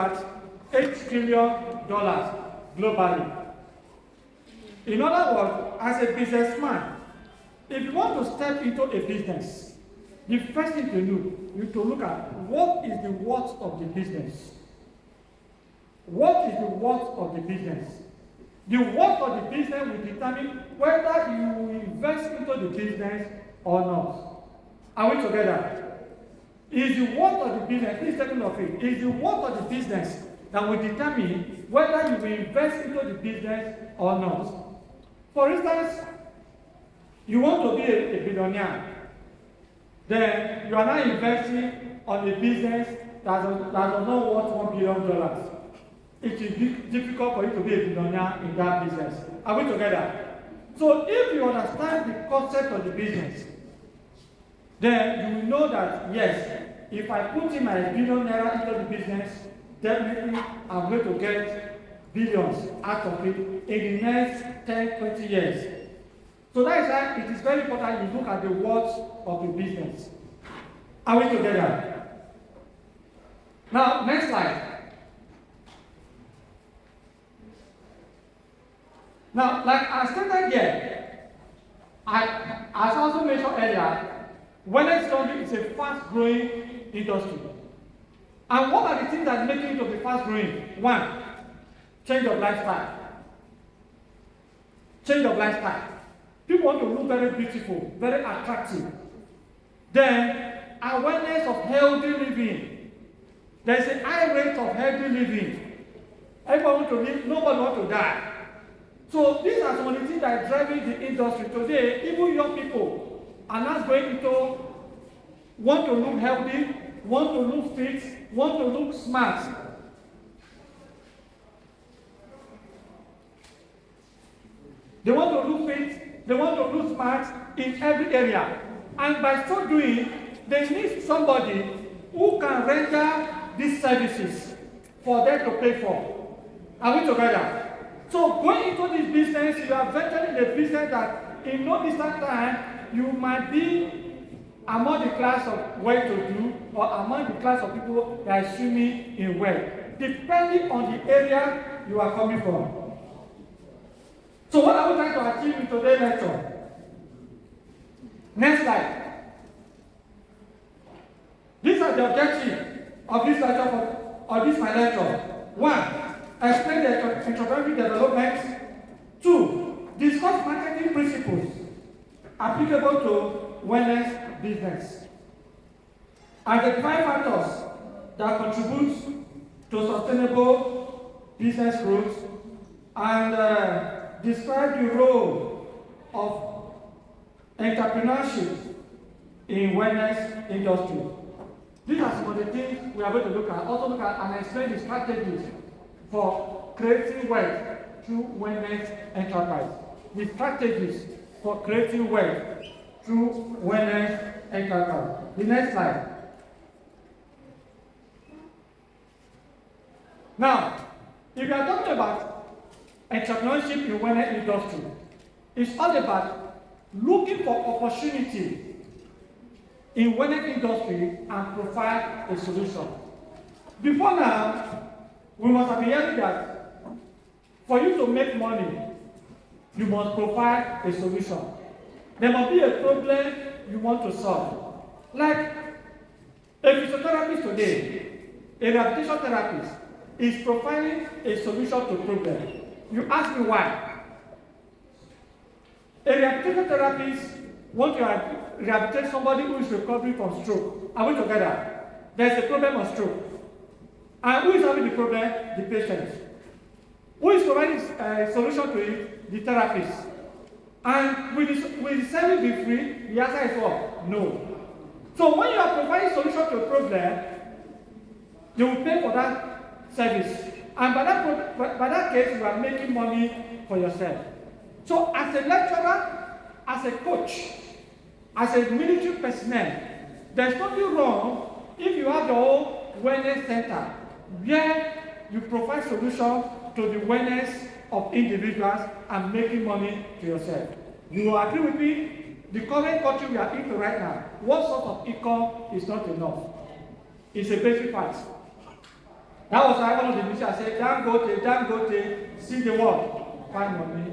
at $8 trillion globally. In other words, as a businessman, if you want to step into a business, the first thing to do, you to look at what is the worth of the business. What is the worth of the business? The worth of the business will determine whether you will invest into the business or not. Are we together? Is the worth of the business, please take note of it, is the worth of the business that will determine whether you will invest into the business or not. For instance, you want to be a billionaire, then you are now investing on a business that does not worth $1 billion. It is difficult for you to be a billionaire in that business. Are we together? So if you understand the concept of the business, then you will know that, yes, if I put in my billionaire into the business, definitely I'm going to get billions out of it in the next 10, 20 years. So that is why it is very important you look at the worth of the business. Are we together? Now, next slide. Now, like I stated here, as I also mentioned earlier, wellness laundry is a fast-growing industry. And what are the things that make it to be fast-growing? One, change of lifestyle. Change of lifestyle. People want to look very beautiful, very attractive. Then, awareness of healthy living. There's a high rate of healthy living. Everyone wants to live, nobody wants to die. So these are some of the things that are driving the industry today. Even young people are not going into want to look healthy, want to look fit, want to look smart. They want to look fit, they want to look smart in every area. And by so doing, they need somebody who can render these services for them to pay for. Are we together? So going into this business, you are venturing in a business that in no distant time, you might be among the class of well-to-do or among the class of people that are swimming in wealth, depending on the area you are coming from. So what are we trying to achieve in today's lecture? Next slide. These are the objectives of this lecture, of this my lecture. One, explain the entrepreneurial development. Two, discuss marketing principles applicable to wellness business. Identify factors that contribute to sustainable business growth and describe the role of entrepreneurship in wellness industry. These are some of the things we are going to look at. Also look at and explain the strategies for creating wealth through wellness enterprise. The strategies for creating wealth through wellness enterprise. The next slide. Now, if you are talking about entrepreneurship in wellness industry, it's all about looking for opportunity in wellness industry and provide a solution. Before now, we must have been hearing that for you to make money, you must provide a solution. There must be a problem you want to solve. Like a physiotherapist today, a rehabilitation therapist is providing a solution to a problem. You ask me why. A rehabilitation therapist wants to rehabilitate somebody who is recovering from stroke. Are we together? There's a problem of stroke. And who is having the problem? The patient. Who is providing a solution to it? The therapist. And will the service be free? The answer is what? No. So when you are providing solution to a problem, you will pay for that service. And by that case, you are making money for yourself. So as a lecturer, as a coach, as a military personnel, there's nothing wrong if you have your own wellness center where you provide solutions to the wellness of individuals and making money to yourself. You will agree with me? The current country we are into right now, one source of income is not enough. It's a basic fact. That was why one of the ministers said, Dangote, see the world, find money.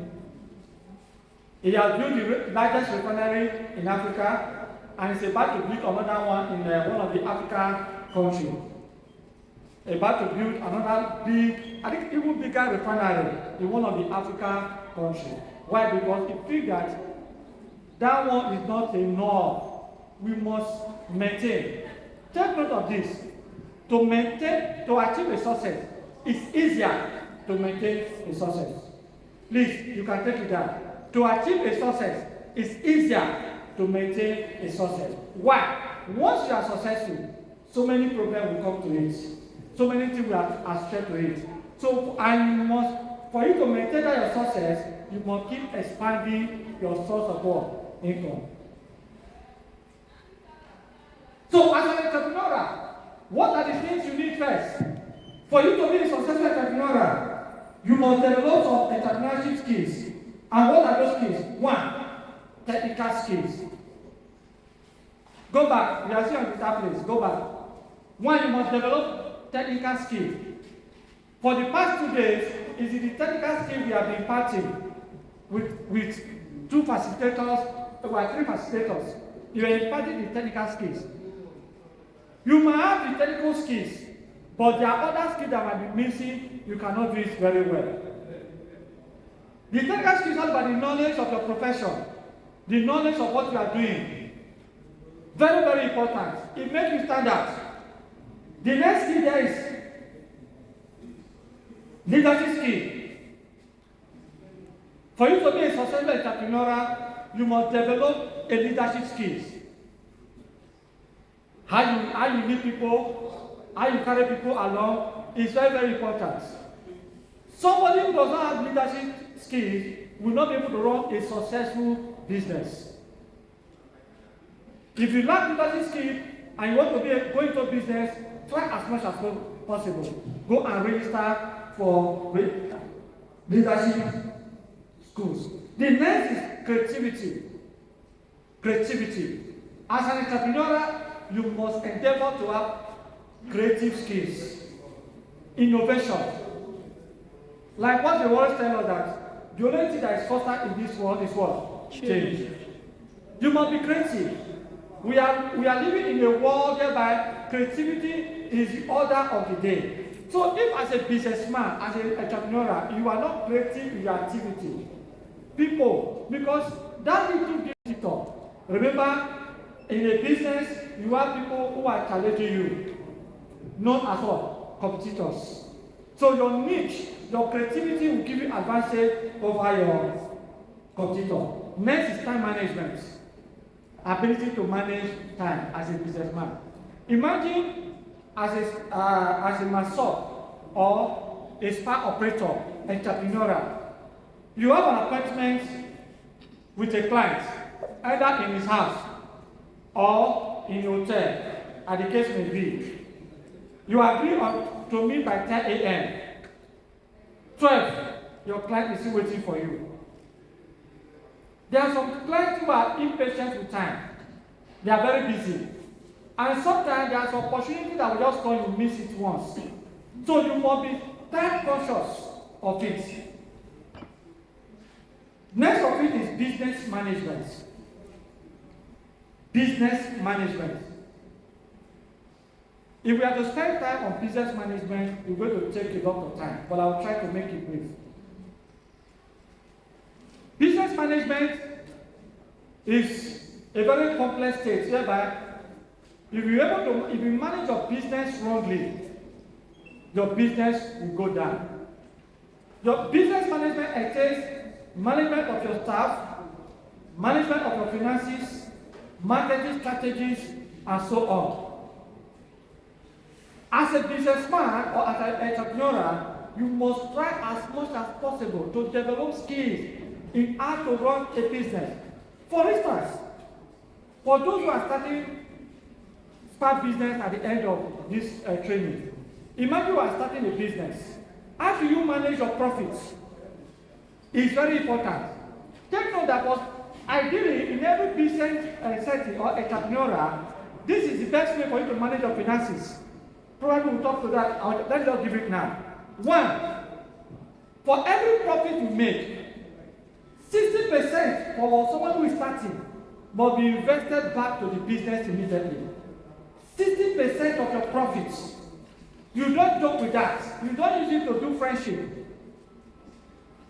He has built the largest refinery in Africa, and is about to build another one in one of the African countries. About to build another big, I think even bigger refinery in one of the African countries. Why? Because he feels that one is not enough. We must maintain. Take note of this. To achieve a success, it's easier to maintain a success. Please, you can take it down. To achieve a success, it's easier to maintain a success. Why? Once you are successful, so many problems will come to it. So many things will associate to it. So, for you to maintain that your success, you must keep expanding your source of what? Income. So, as an entrepreneur, what are the things you need first? For you to be a successful entrepreneur, you must develop some entrepreneurship skills. And what are those skills? One, technical skills. Go back. We are still on that place. Go back. One, you must develop technical skills. For the past 2 days, is the technical skill we have been imparting with 2 facilitators, or 3 facilitators. You are imparting the technical skills. You might have the technical skills, but there are other skills that might be missing. You cannot do it very well. The technical skills are about the knowledge of your profession, the knowledge of what you are doing. Very, very important. It makes you stand out. The next skill there is leadership skill. For you to be a successful entrepreneur, you must develop a leadership skills. How you lead people, how you carry people along is very, very important. Somebody who does not have leadership skills will not be able to run a successful business. If you lack leadership skills and you want to go into business, try as much as possible. Go and register for leadership schools. The next is creativity. Creativity. As an entrepreneur, you must endeavor to have creative skills. Innovation. Like what the world tells us that the only thing that is constant in this world is what? Change. You must be creative. We are living in a world whereby creativity is the order of the day. So if as a businessman, as an entrepreneur, you are not creative in your activity, people, because that little visitor, remember, in a business, you have people who are challenging you, known as what? Competitors. So your niche, your creativity will give you advantage over your competitor. Next is time management. Ability to manage time as a businessman. Imagine as a masseur or a spa operator, entrepreneur. You have an appointment with a client, either in his house or in a hotel, as the case may be. You agree to meet by 10 a.m. 12, your client is still waiting for you. There are some clients who are impatient with time. They are very busy. And sometimes there are some opportunities that will just come, you miss it once. So you must be time conscious of it. Next of it is business management. Business management. If we have to spend time on business management, we're going to take a lot of time, but I'll try to make it brief. Business management is a very complex state whereby if you manage your business wrongly, your business will go down. Your business management entails management of your staff, management of your finances, marketing strategies, and so on. As a businessman or as an entrepreneur, you must try as much as possible to develop skills in how to run a business. For instance, for those who are starting start business at the end of this training, imagine you are starting a business. How do you manage your profits? It's very important. Take note that was ideally in every business setting or entrepreneur, this is the best way for you to manage your finances. Probably we'll talk to that. Let's just give it now. One, for every profit you make, 60% for someone who is starting must be invested back to the business immediately. 60% of your profits. You don't joke with that. You don't use it to do friendship.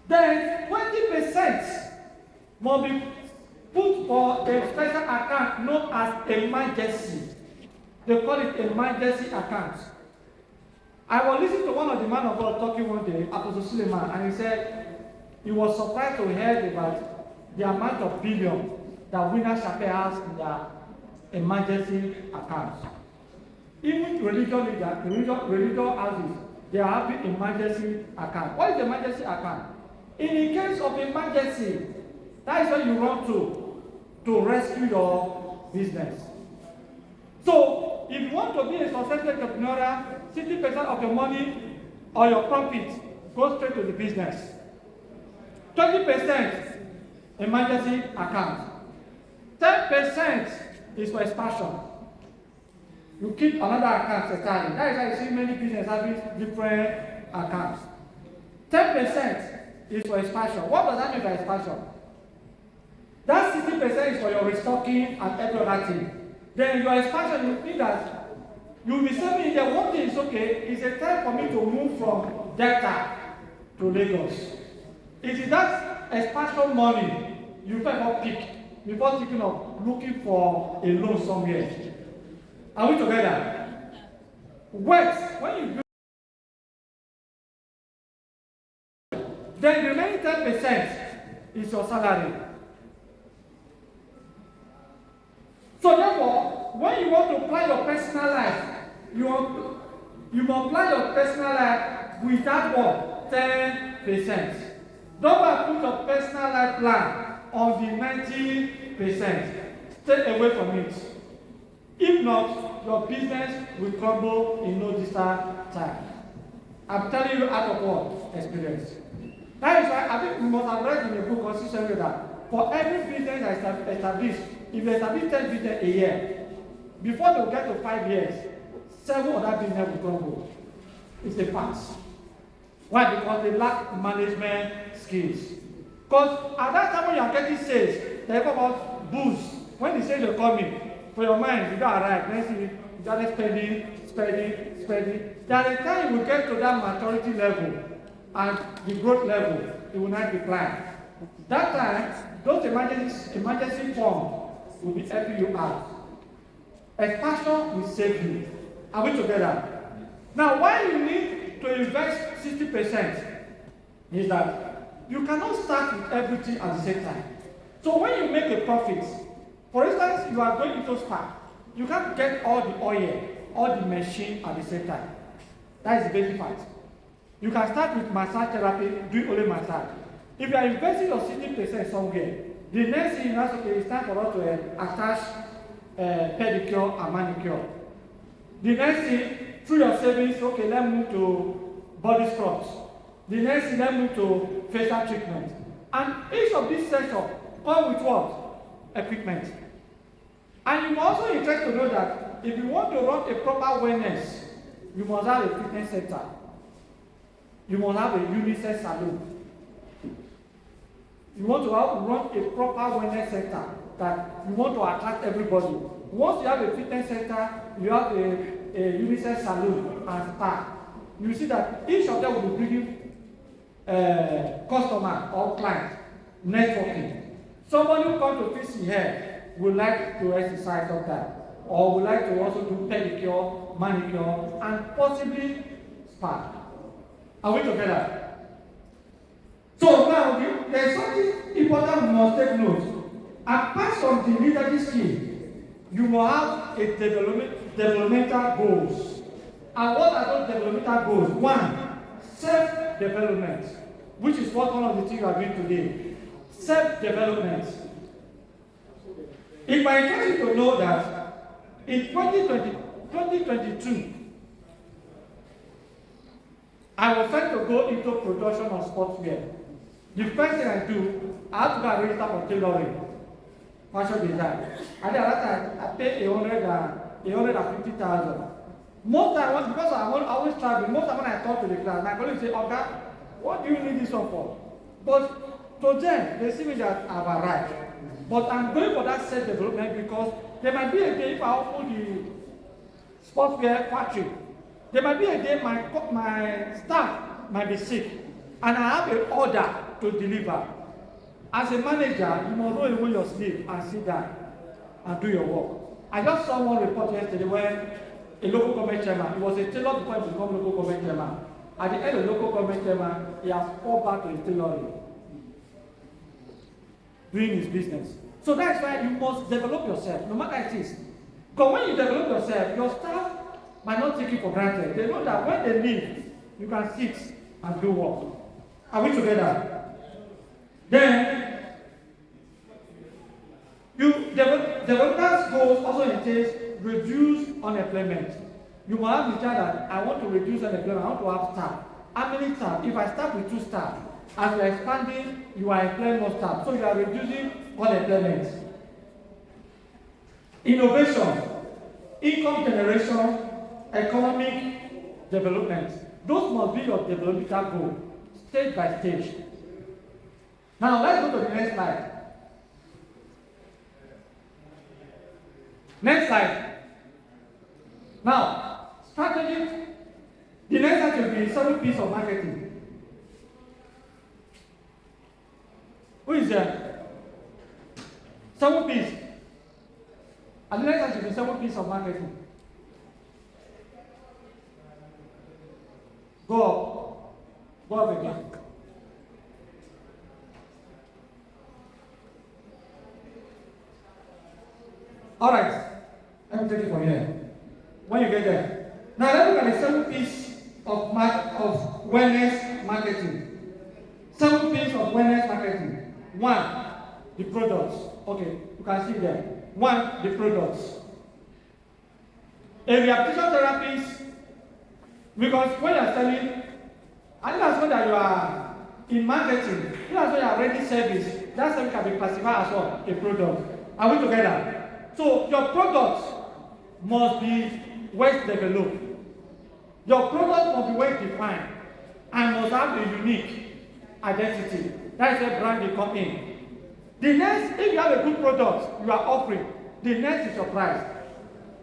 Then 20% must be put for a special account known as emergency. They call it emergency account. I was listening to one of the man of God talking one day, Apostle Suleiman, and he said he was surprised to hear about the amount of billion that Winner Chapel has in their emergency accounts. Even religious leaders, religious houses, they are having emergency account. What is emergency account? In the case of emergency, that is where you run to rescue your business. So, if you want to be a successful entrepreneur, 60% of your money or your profit goes straight to the business. 20% emergency account. 10% is for expansion. You keep another account entirely. That is why you see many businesses having different accounts. 10% is for expansion. What does that mean by expansion? That 60% is for your restocking and every other thing. Then your expansion, you think that you'll be saving there. One thing is okay, it's a time for me to move from Delta to Lagos. It is that expansion money you better pick before thinking of looking for a loan somewhere. Are we together? Wait, when you do, then the remaining 10% is your salary. So therefore, when you want to plan your personal life, you must plan your personal life with that what? 10%. Don't put your personal life plan on the 90%. Stay away from it. If not, your business will crumble in no distant time. I'm telling you out of what? Experience. That is why I think we must have read in the book consistently that for every business that is established, if they establish 10 business a year, before they get to 5 years, 7 of that business will crumble. It's a fact. Why? Because they lack management skills. Because at that time when you are getting sales, they talk about boost. When the sales are coming, for your mind, you don't arrive. Then see, you start spending. There is a time you will get to that maturity level and the growth level, it will not decline. That time, those emergency funds will be helping you out. Expansion will save you. Are we together? Now, why you need to invest 60% is that you cannot start with everything at the same time. So when you make a profit, for instance, you are going into spa, you can't get all the oil, all the machine at the same time. That is the basic fact. You can start with massage therapy, do only massage. If you are investing your 60% somewhere, the next thing you know, okay, it's time for us to attach pedicure and manicure. The next thing, through your savings, okay, let's move to body scrubs. The next thing, let's move to facial treatment. And each of these sections come with what? Equipment. And you must also interested to know that if you want to run a proper wellness, you must have a fitness center. You must have a unisex salon. You want to run a proper wellness center that you want to attract everybody. Once you have a fitness center, you have a unisex salon and spa. You see that each of them will be bringing customer or client networking. Somebody who comes to fix his hair would like to exercise sometimes, or would like to also do pedicure, manicure, and possibly spa. Are we together? So now there is something important we must take note. Apart from the leadership skill, you will have a developmental goals. And what are those developmental goals? One, self-development, which is what one of the things we are doing today. Self-development. It might interest you to know that in 2022, I was trying to go into production of sportswear. The first thing I do, I have to go and register for tailoring, fashion design. And then at that time, I paid 150,000. Most times, because I'm always traveling, most times when I talk to the class, my colleagues say, "Okay, what do you need this one for?" But to them, they see me that I've arrived. But I'm going for that self-development because there might be a day if I open the sportswear factory, there might be a day my staff might be sick, and I have an order to deliver. As a manager, you must roll away your sleeve and sit down and do your work. I just saw one report yesterday where a local government chairman, he was a tailor before he became local government chairman. At the end of local government chairman, he has fallen back to his tailoring, doing his business. So that's why you must develop yourself, no matter it is. Because when you develop yourself, your staff might not take you for granted. They know that when they leave, you can sit and do work. Are we together? Then, developers' goals also entails reduce unemployment. You must have the child that I want to reduce unemployment, I want to have staff. How many staff? If I start with 2 staff, as you are expanding, you are employing more staff. So you are reducing unemployment. Innovation, income generation, economic development. Those must be your developmental goal, stage by stage. Now let's go to the next slide. Next slide. Now, strategy. The next slide will be 7 P's of marketing. Who is there? 7 P's. And the next slide will be 7 P's of marketing. Go up. Go up again. All right, let me take it from here. When you get there, now let's look at the 7 P's of wellness marketing. 7 P's of wellness marketing. 1, the products. Okay, you can see there. 1, the products. A rehabilitation therapist, because when you are selling, I think that's when that you are in marketing. That's when you are ready service. That service can be classified as what? A product. Are we together? So your products must be well developed. Your products must be well defined and must have a unique identity. That is a brand you come in. The next, if you have a good product you are offering, the next is your price.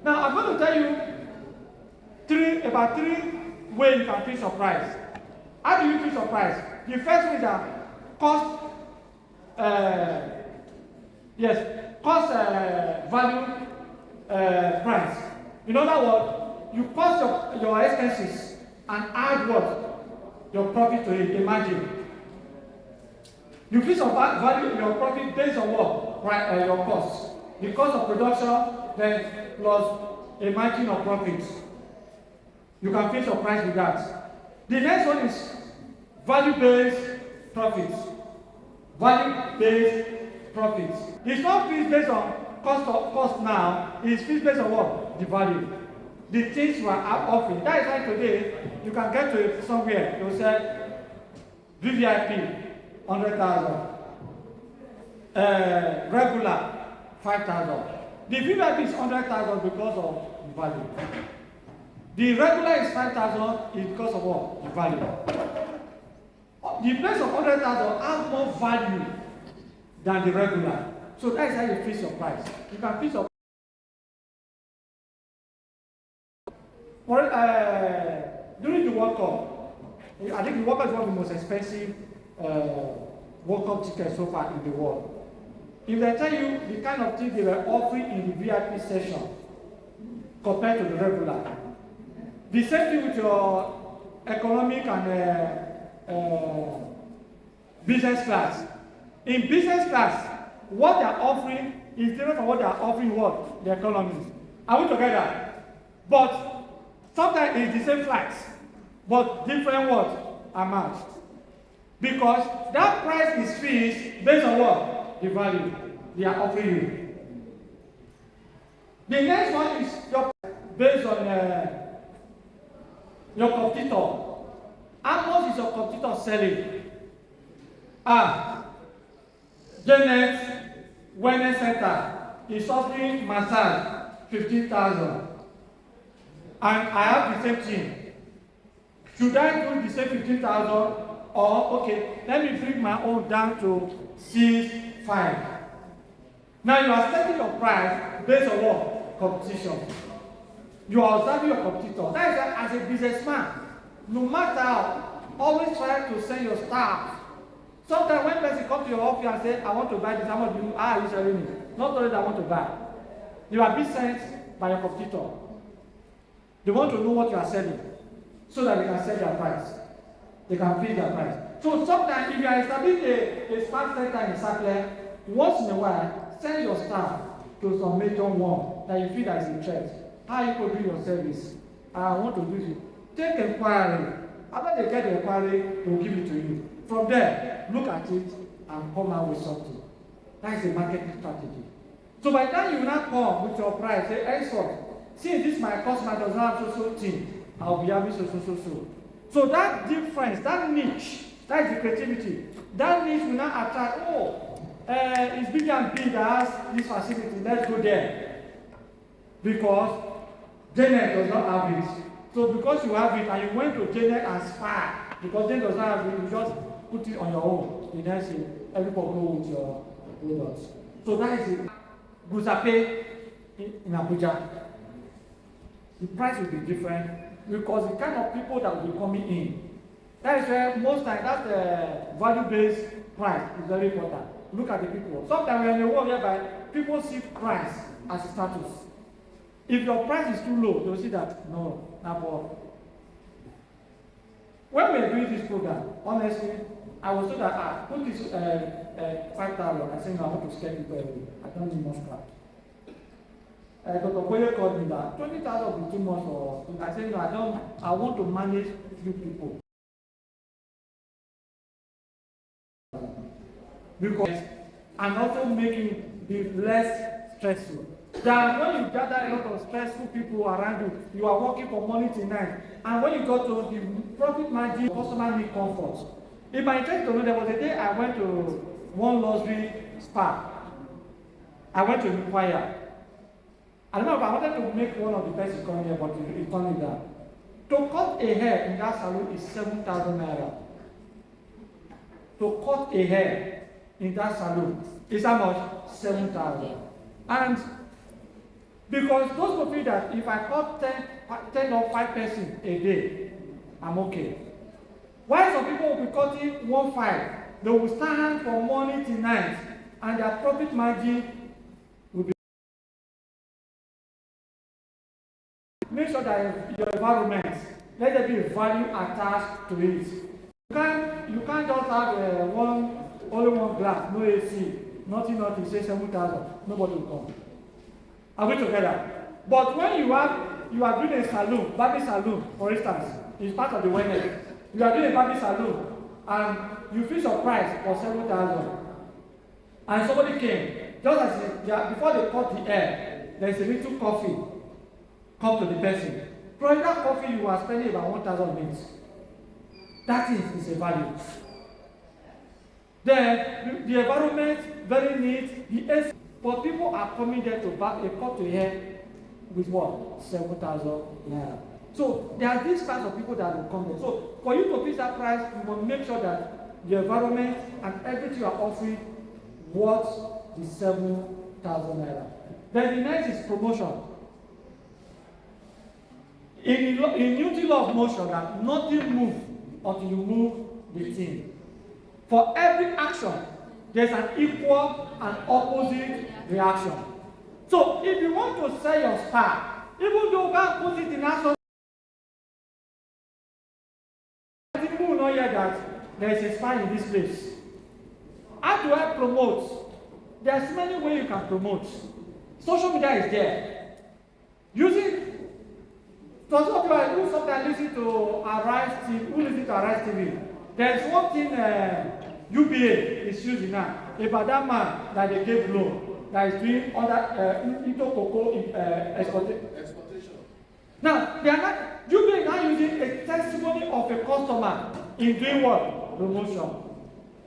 Now I'm going to tell you about 3 ways you can fix your price. How do you fix your price? The first one is that cost value price. In other words, you cost your expenses and add what? Your profit to it. Imagine. You fix your value, your profit based on what? Your cost. The cost of production, then plus a margin of profits. You can fix your price with that. The next one is value-based profits. Value-based profits. It's not fixed based on cost now, it's fixed based on what? The value. The things you are offering. That is why today you can get to somewhere, you say VVIP 100,000, regular 5,000. The VVIP is 100,000 because of the value. The regular is 5,000 is because of what? The value. The place of 100,000 has more value than the regular. So that is how you fix your price. You can fix your during the World Cup, I think the World Cup is one of the most expensive World Cup tickets so far in the world. If they tell you the kind of things they were offering in the VIP session compared to the regular, the same thing with your economic and business class. In business class, what they are offering is different from what they are offering what? The economy. Are we together? But sometimes it's the same flights, but different what? Amounts. Because that price is fixed based on what? The value they are offering you. The next one is your based on your competitor. How much is your competitor selling? Janet Wellness Center is offering massage 15,000. and I have the same thing. Should I do the same 15,000? Or, okay, let me bring my own down to 6,500. Now you are setting your price based on what? Competition. You are observing your competitor. That is as a businessman. No matter how, always try to send your staff. Sometimes when person comes to your office and say, I want to buy this, how much do you are you selling it? Not only that I want to buy. You are being sent by your competitor. They want to know what you are selling so that they can sell their price. They can pay their price. So sometimes if you are establishing a smart center in Sackler, once in a while, send your staff to some major one that you feel that is interest. How you could do your service? I want to do it. Take inquiry. After they get the inquiry, they will give it to you. From there, look at it and come out with something. That is a marketing strategy. So by the time you now come with your price, say, hey, so, since this my customer does not have so thing, I'll be having so. So that difference, that niche, that is the creativity. That niche will not attract, it's big and big that has this facility, let's go there. Because Janet does not have it. So because you have it and you went to Janet and Spy, because Janet does not have it, you just put it on your own. You then say, everybody go with your products. So that is it. Guzape in Abuja. The price will be different because the kind of people that will be coming in. That is where most times that's the value-based price is very important. Look at the people. Sometimes we are in a world whereby people see price as a status. If your price is too low, they'll see that no, not for. When we are doing this program, honestly, I was told that put this 5,000. I said no, I want to scale people every day. I don't need much crap. Dr. Boye called me that 20,000 will be too much for. I said no, I want to manage few people. Because and also making it less stressful. That when you gather a lot of stressful people around you, you are working from morning to night. And when you go to the profit margin, customer need comfort. In my interest to know, there was a day I went to one luxury spa. I went to inquire. I remember I wanted to make one of the best come here, but it turned me down. To cut a hair in that salon is 7,000 naira. To cut a hair in that salon is how much? 7,000. And because those people feel that if I cut 10 or 5 persons a day, I'm okay. Why some people will be cutting 1.5? They will stand from morning to night, and their profit margin will be. Make sure that your environment, let there be a value attached to it. You can't just have only one glass, no AC, nothing, say 7,000, nobody will come. Are we together? But when you are doing a salon, barber salon, for instance, it's part of the wellness. You are doing a barber salon, and you fix your price for 7,000. And somebody came, just as before they cut the hair, there is a little coffee. Come to the person. For that coffee, you are spending about 1,000 minutes. That is a value. Then the environment, very neat, the AC. But people are coming there to buy a cut to hair with what? 7,000 naira. So there are these kinds of people that will come there. So for you to fix that price, you must make sure that the environment and everything you are offering worth the 7,000 naira. Then the next is promotion. In Newton law of motion, that nothing moves until you move the thing. For every action, there's an equal and opposite reaction. So if you want to sell your spa, even though you can't put it in action, people will not hear that there is a spa in this place. How do I promote? There's many ways you can promote. Social media is there. Using who sometimes listen to Arise TV, who listen to Arise TV. There's one thing UBA is using now about that man that they gave loan that is doing other into cocoa exportation. Now they are not UBA is now using a testimony of a customer in doing what? Promotion.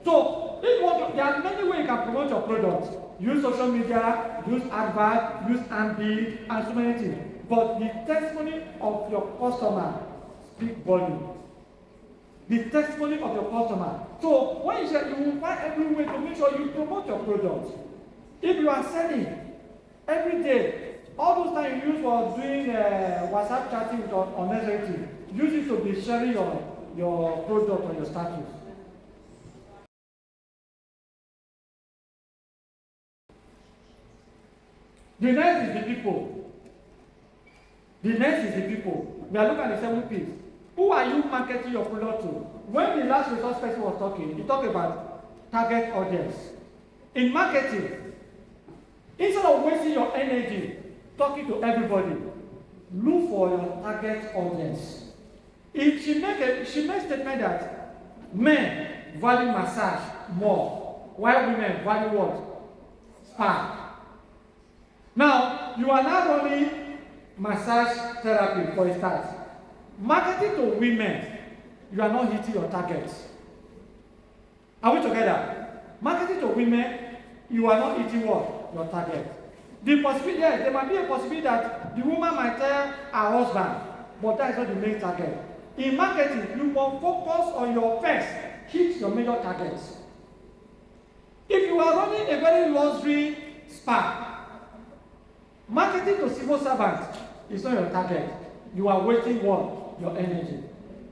So if you want to, there are many ways you can promote your product. Use social media, use advert, use Ambi, and so many things. but the testimony of your customer speak volume. The testimony of your customer. So when you say, you will find every way to make sure you promote your product. If you are selling every day, all those time you use for doing WhatsApp chatting on unnecessary, use it to be sharing your product or your status. The next is the people. The next is the people. We are looking at the 7 P's. Who are you marketing your product to? When the last resource person was talking, he talked about target audience. In marketing, instead of wasting your energy talking to everybody, look for your target audience. If she makes statement that men value massage more, while women value what? Spa. Now, you are not only massage therapy for a start. Marketing to women, you are not hitting your targets. Are we together? Marketing to women, you are not hitting what? Your target. The possibility, yes, there might be a possibility that the woman might tell her husband, but that is not the main target. In marketing, you must focus on your first, hit your major targets. If you are running a very luxury spa, marketing to civil servants is not your target. You are wasting what? Your energy.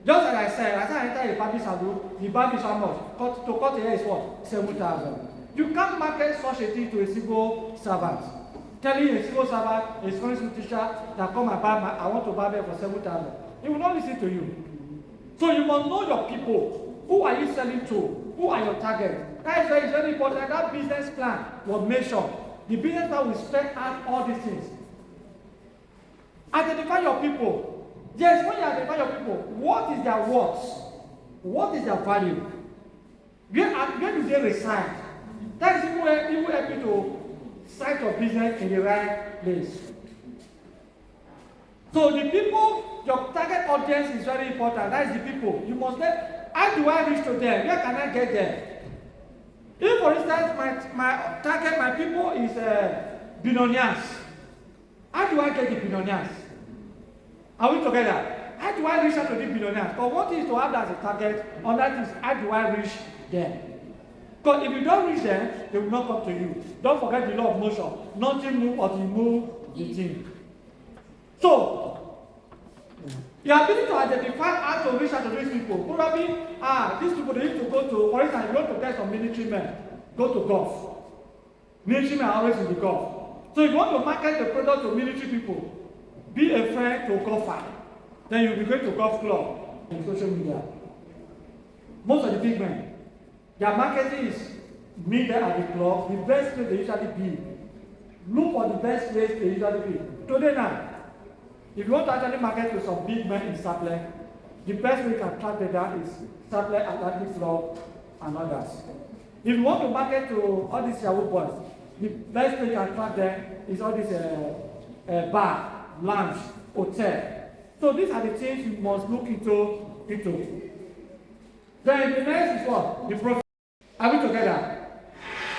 Just like I said, as I enter a barber salon, the barber is how much? To cut the hair is what? 7,000. You can't market such a thing to a civil servant. Telling a civil servant, a secondary school teacher, that come and buy I want to buy for 7,000. He will not listen to you. So you must know your people. Who are you selling to? Who are your targets? That is very important. That business plan will make sure. The business plan will spread out all these things. Identify your people. Yes, when you identify your people, what is their worth? What is their value? Where do they reside? That is where it will help you to start your business in the right place. So the people, your target audience is very important. That is the people. You must let, how do I reach to them? Where can I get them? If, for instance, my target, my people is billionaires, how do I get the billionaires? Are we together? How do I reach out to the billionaires? Because what is to have that as a target, on that is how do I reach them? Because if you don't reach them, they will not come to you. Don't forget the law of motion. Nothing move or you move the thing. So, your ability to identify how to reach out to these people. Probably, these people they need to go to, for instance, you want to get some military men, go to golf. Military men are always in the golf. So if you want to market the product to military people, be a friend to golfer. Then you'll be going to golf club in social media. Most of the big men, their marketing is meet them at the club, the best place they usually be. Look for the best place they usually be. Today now, if you want to actually market to some big men in Saple, the best way you can track data is Saple, Atlantic Club, and others. If you want to market to all these Yahoo boys, the best way you can track them is all these bar, lounge, hotel. So these are the things you must look into. Then the next is what? The profit. Are we together?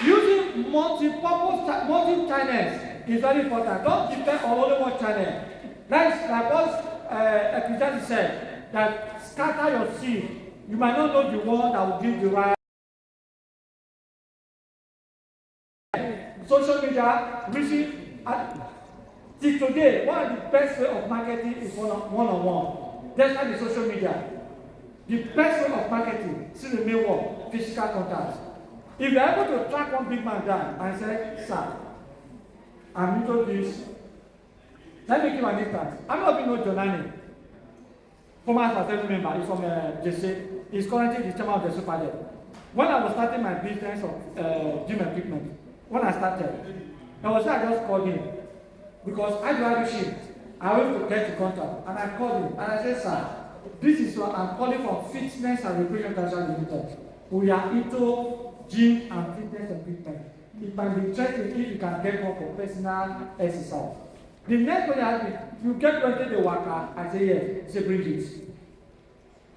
Using multi-purpose, multi-channels is very important. Don't depend on only one channel. That is like what Ecclesiastes said, that scatter your seed. You might not know the one that will give the right. Social media, reaching, till today, one of the best way of marketing is one-on-one. That's why the social media. The best way of marketing still remain what? Physical contact. If you're able to track one big man down and say, sir, I'm into this. Let me give an instance. I'm not being no Jonani. Former assembly member, he's from JC. He's currently the chairman of the Super Day. When I was starting my business of gym equipment, when I started, I just called him. Because I do have a shift. I went to get the contact. And I called him. And I said, sir, this is what I'm calling for Fitness and Recreation International Limited. We are into gym and fitness equipment. It might be interesting if you can get one for personal exercise. The next one you get ready to work out, I say yes, say bring it.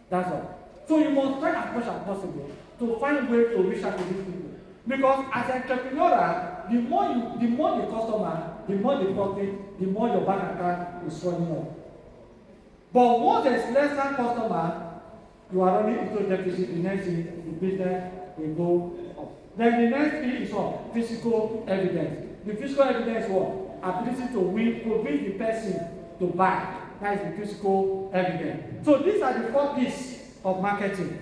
That's all. So you must try as much as possible to find a way to reach out to these people. Because as an entrepreneur, the more the customer, the more the profit, the more your bank account is running up. But once there's lesser customer, you are running into deficit. The next thing, the business will go up. Then the next thing is what? Physical evidence. The physical evidence is what? Ability to win, convince the person to buy. That is the physical evidence. So these are the 4 P's of marketing.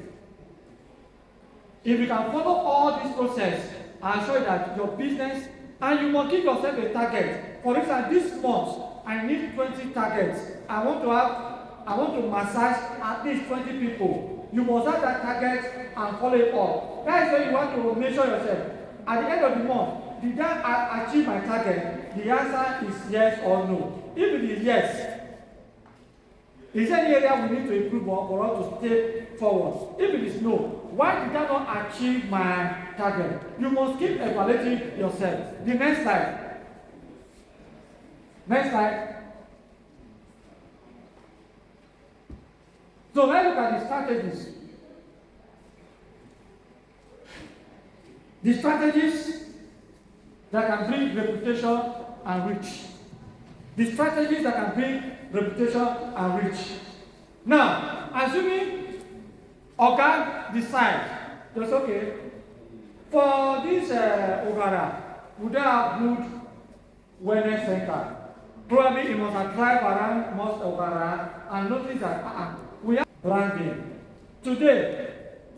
If you can follow all this process, I'll show you that your business, and you must give yourself a target. For instance, this month, I need 20 targets. I want to massage at least 20 people. You must have that target and follow it up. That is why you want to measure yourself. At the end of the month, did I achieve my target? The answer is yes or no. If it is yes, is there any area we need to improve on for us to stay forward? If it is no, why did I not achieve my target? You must keep evaluating yourself. The next slide. Next slide. So let's look at the strategies. The strategies that can bring reputation and reach. The strategies that can bring reputation and reach. Now, assuming Oga decides, that's okay. For this Ogara, would they have good wellness center? Probably he must have drive around most Ogara and notice that we have branding. Today,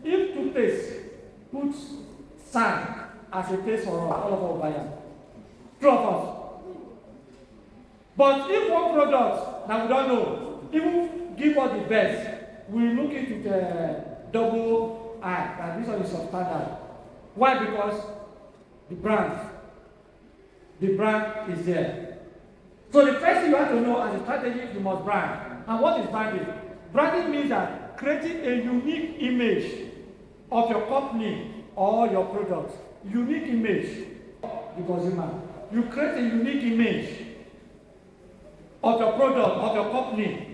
if toothpaste puts sand as a taste for all of our buyers, two of us. But if one product that we don't know, even give us the best, we look into the double eye, that this one is substandard. Why? Because the brand is there. So the first thing you have to know as a strategy, you must brand. And what is branding? Branding means that creating a unique image of your company or your product. Unique image, the consumer. You create a unique image of your product, of your company.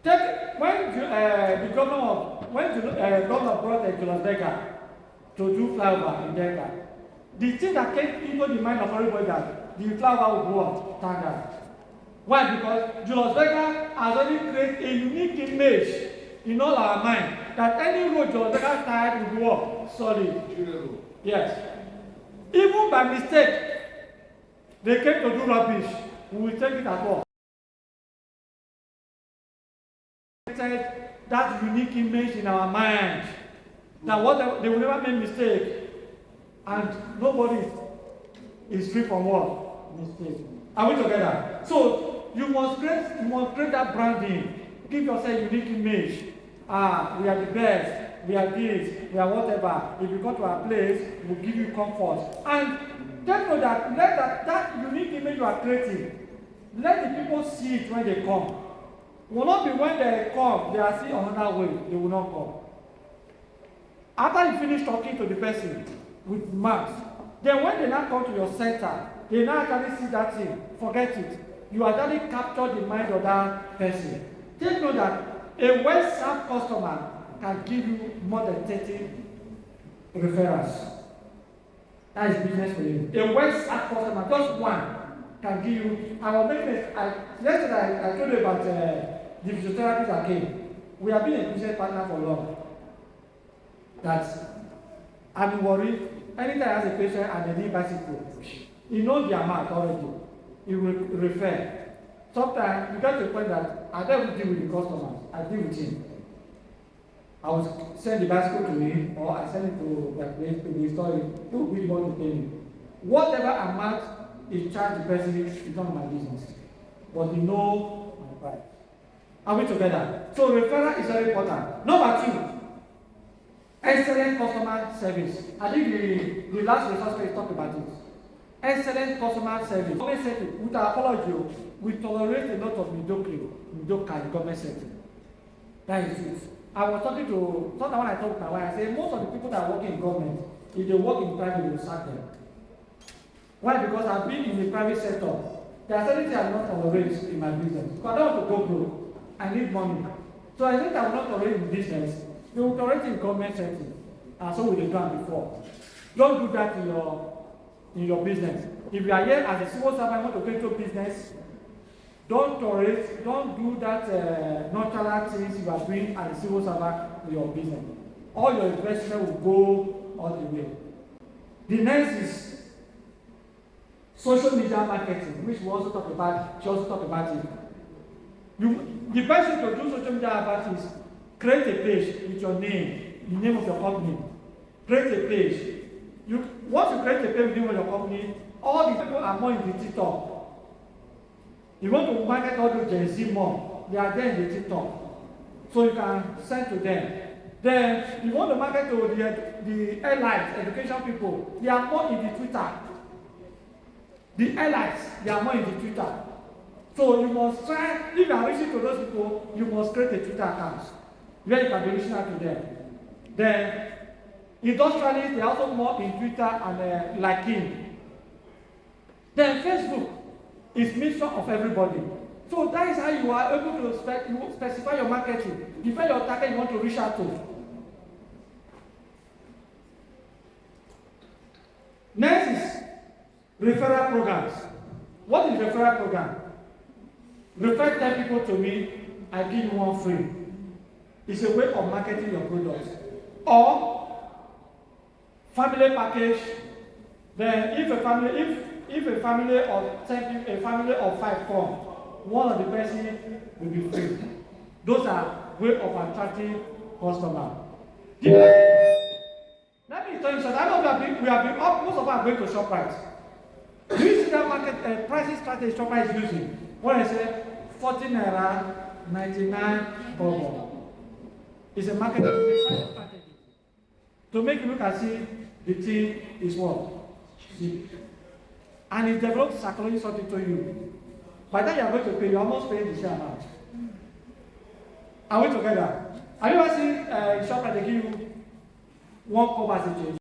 Take when the governor brought Kelegha to do flyover in Delta, the thing that came into the mind of everybody that the flyover will go up standard. Why? Because Las Vegas has already created a unique image in all our mind that any road Las Vegas tire will go up solid. Yes. Even by mistake, they came to do rubbish. We will take it at all. That unique image in our mind. Now, what they will never make mistake, and nobody is free from what mistake. Are we together? So you must create that branding. Give yourself a unique image. We are the best. We are this. We are whatever. If you go to our place, we'll give you comfort. And therefore, that that unique image you are creating, let the people see it when they come. It will not be when they come, they are seeing another way, they will not come. After you finish talking to the person with marks, then when they now come to your center, they now actually see that thing, forget it. You actually captured the mind of that person. Take note that a well-served customer can give you more than 30 referrals. That is business for you. A well-served customer, just one, can give you. I was making yesterday I told you about the physiotherapist that came. We have been a business partner for long. That I'm worried. Anytime I have a patient and they need bicycle, he knows the amount already. He will refer. Sometimes you get to the point that I don't deal with the customers. I deal with him. I will send the bicycle to him, or I send it to the place to the store. He will be the one to pay me. Whatever amount he charge the person is not my business. But he knows my price. Are we together? So referral is very important. Number 2, excellent customer service. I think the last resource page talked about it. Excellent customer service. Government setting, with our apology, we tolerate a lot of mediocre in government setting. That is it. I was talking to, sometimes when I talk to my wife, I say most of the people that work in government, if they work in private, they will sack them. Why? Because I've been in the private sector. There are certain things I will not tolerate in my business. Because I don't want to go broke. I need money. So I think I will not tolerate in business. They will tolerate in government setting. And so will they done before. Don't do that in your business. If you are here as a civil servant, want to go into business, don't tolerate, don't do that nonchalant things you are doing as a civil servant with your business. All your investment will go all the way. The next is social media marketing, which we also talk about. She also talked about it. The best way to do social media marketing is create a page with your name, the name of your company. Create a page. Once you create a page with the name of your company, all the people are more in the TikTok. You want to market all those Gen Z more, they are there in the TikTok. So you can send to them. Then you want to market to the airlines, education people, they are more in the Twitter. The airlines, they are more in the Twitter. So you must try, if you are reaching to those people, you must create a Twitter account where you can be reaching out to them. Then industrialists, they are also more in Twitter and LinkedIn. Then Facebook is mixture of everybody. So that is how you are able to specify your marketing. Define your target you want to reach out to. Next is referral programs. What is referral program? Refer 10 people to me, I give you one free. It's a way of marketing your product. Or family package. Then if a family of 10 people, a family of 5 come, one of the person will be free. Those are way of attracting customer. Let me tell you something. I know we have been up, most of us are going to ShopRite. Do you see that market pricing strategy ShopRite is using? When I say 14 naira, 99 bobo. It's a market strategy. To make you look and see the thing is what? Cheap. And it develops psychology something to you. By the time you are going to pay, you are almost paying the same amount. Are we together? Have you ever seen in ShopRite they give you one cover as a change?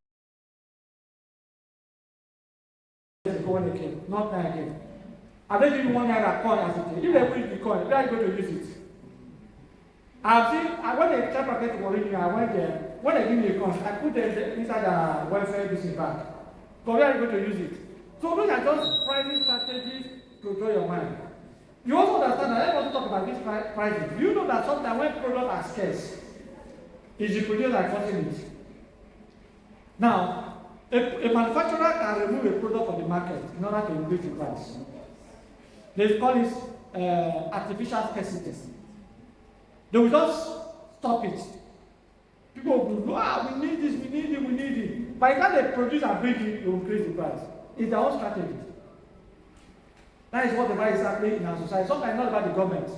Not 9 again. Have they given you 1 naira coin as a change? If they win the coin, where are you going to use it? I've seen, when they try to get to worry me, I went there. When they give me a coin, I put them inside the welfare business bank. So where are you going to use it? So those are just pricing strategies to draw your mind. You also understand that, let's also talk about this pricing. You know that sometimes when products are scarce, it's the producer that forcing it. Now, a manufacturer can remove a product from the market in order to increase the price. They call it artificial scarcity. They will just stop it. People will go, we need this, we need it, we need it. By the time they produce and bring it, they will increase the price. It's their own strategy. That is what the vice is happening in our society. Sometimes not about the government.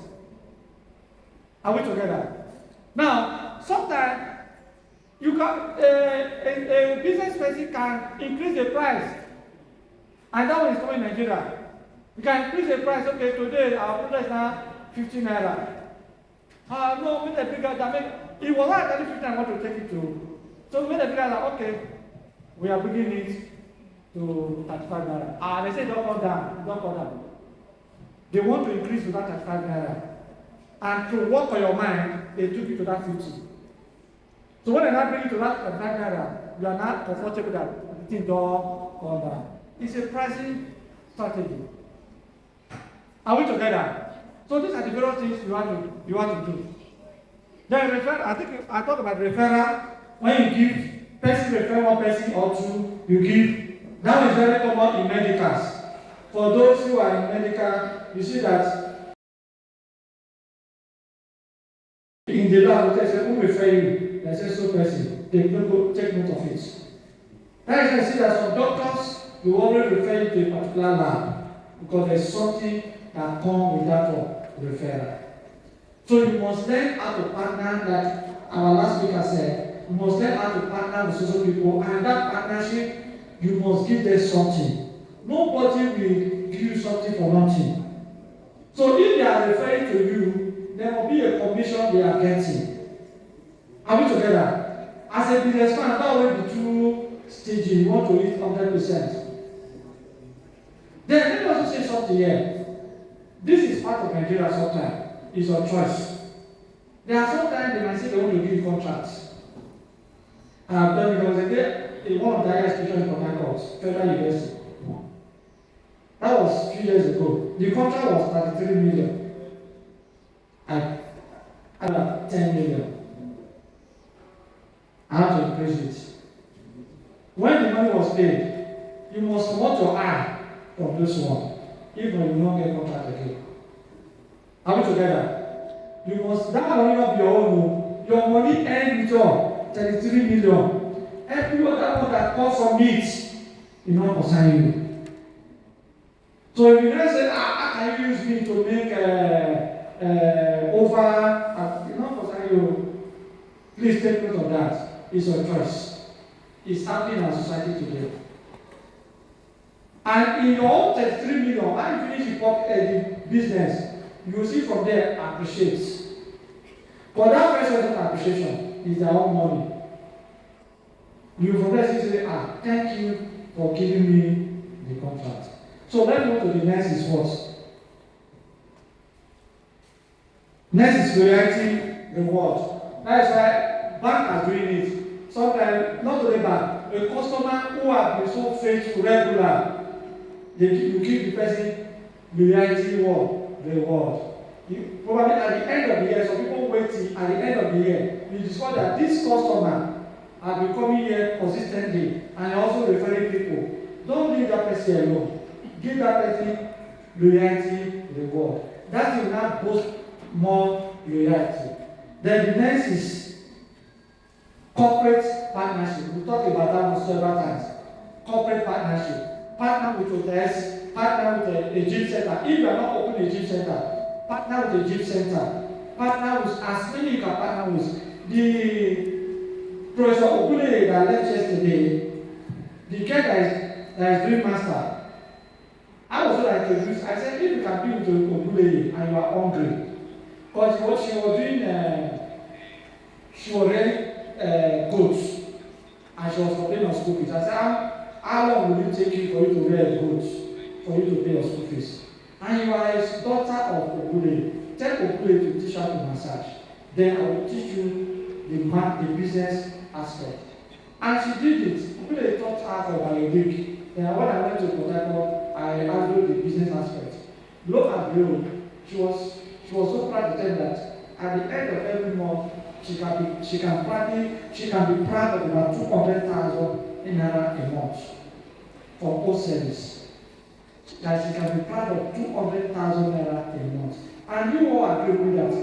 Are we together? Now, sometimes you can a business person can increase the price, and that one is coming in Nigeria. You can increase the price. Okay, today our product is now 15 naira. No, with the bigger that it was not actually 15 I want to take it to. So with the bigger that okay, we are bringing it to 35 naira. They say don't go down, don't go down. They want to increase to that 35 naira. And to work on your mind, they took it to that 50. So when they now bring it to that 35 naira, you are not comfortable that the thing don't go down. It's a pricing strategy. Are we together? So these are the various things you want to do. Then referral, I think I talked about referral. When you give, person refer one person or two, you give. That is very common in medicals. For those who are in medical, you see that in the lab, they say, who refer you? They say, so person. They don't go take note of it. Then you can see that some doctors, you always refer you to a particular lab because there's something that comes with that referral. So you must learn how to partner, like our last speaker said, you must learn how to partner with social people, and that partnership, you must give them something. Nobody will give you something for nothing. So if they are referring to you, there will be a commission they are getting. Are we together? As a businessman, that will be too stingy. You want to eat 100%. Then let me also say something here. This is part of Nigeria sometimes. It's your choice. There are sometimes they might say they want to give you contracts. Then there was a day, one of the highest institutions in Port Harcourt, Federal University. That was 2 years ago. The contract was 33 million. And 10 million. I had to increase it. When the money was paid, you must want your eye from this one. If not, you will not get contract again. Are we together? You must, that money not be your own. Your money end with your 33 million. Every other one that comes from it, you not concern you. So if you don't say, how can you use me to make over, you not concern you. Please take note of that. It's your choice. It's happening in our society today. And in your own 33 million, when you finish the business, you will see from there appreciates. But that person appreciation is their own money. You from there say, thank you for giving me the contract. So let's go to the next is what? Next is loyalty reward. That is why bank are doing it. Sometimes, not only bank, a customer who has been so faithful regular, you give the person loyalty reward. Probably at the end of the year, some people waiting at the end of the year, you discover that this customer has been coming here consistently and also referring people. Don't leave that person alone. Give that person loyalty reward. That will not boost more loyalty. Then the next is corporate partnership. We talked about that several times. Corporate partnership. Partner with hotels, partner with a gym center. If you are not opening a gym center, partner with a gym center. Partner with as many you can partner with. The Professor Okule that left yesterday, the guy that is doing master, I was so introduced. I said, if you can be with Okule and you are hungry, because what she was doing, she was rearing goats, and she was complaining on school fees. I said, how long will it take you for you to rear goats, for you to pay your school fees? And you are a daughter of Okule. Tell Okule to teach her to massage. Then I will teach you the business aspect. And she did it. Okule taught her for about a week. Then when I went to Port Harcourt, I handled the business aspect. Lo and behold, she was so proud to tell that at the end of every month, she can be proud of about 200,000 naira a month for post service. That she can be proud of 200,000 naira a month. And you all agree with that.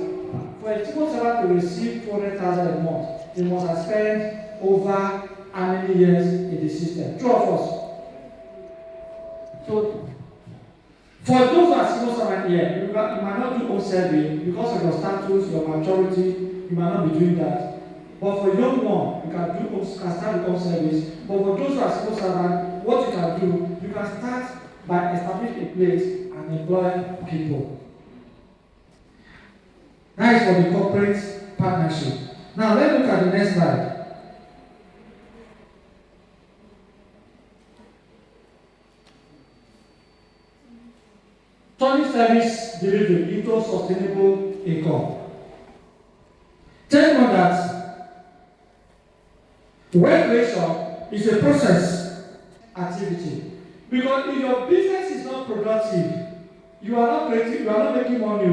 For a civil servant to receive 200,000 a month, he must have spent over how many years in the system? True of us. So, for those who are civil servants here, you might not do home survey because of your status, your maturity, you might not be doing that. But for young one, you can start with home service. But for those who are civil servants, what you can do, you can start by establishing a place and employ people. That is for the corporate partnership. Now let's look at the next slide. Turning service delivery into sustainable income. Tell me that wealth creation is a process activity. Because if your business is not productive, you are not creating, you are not making money.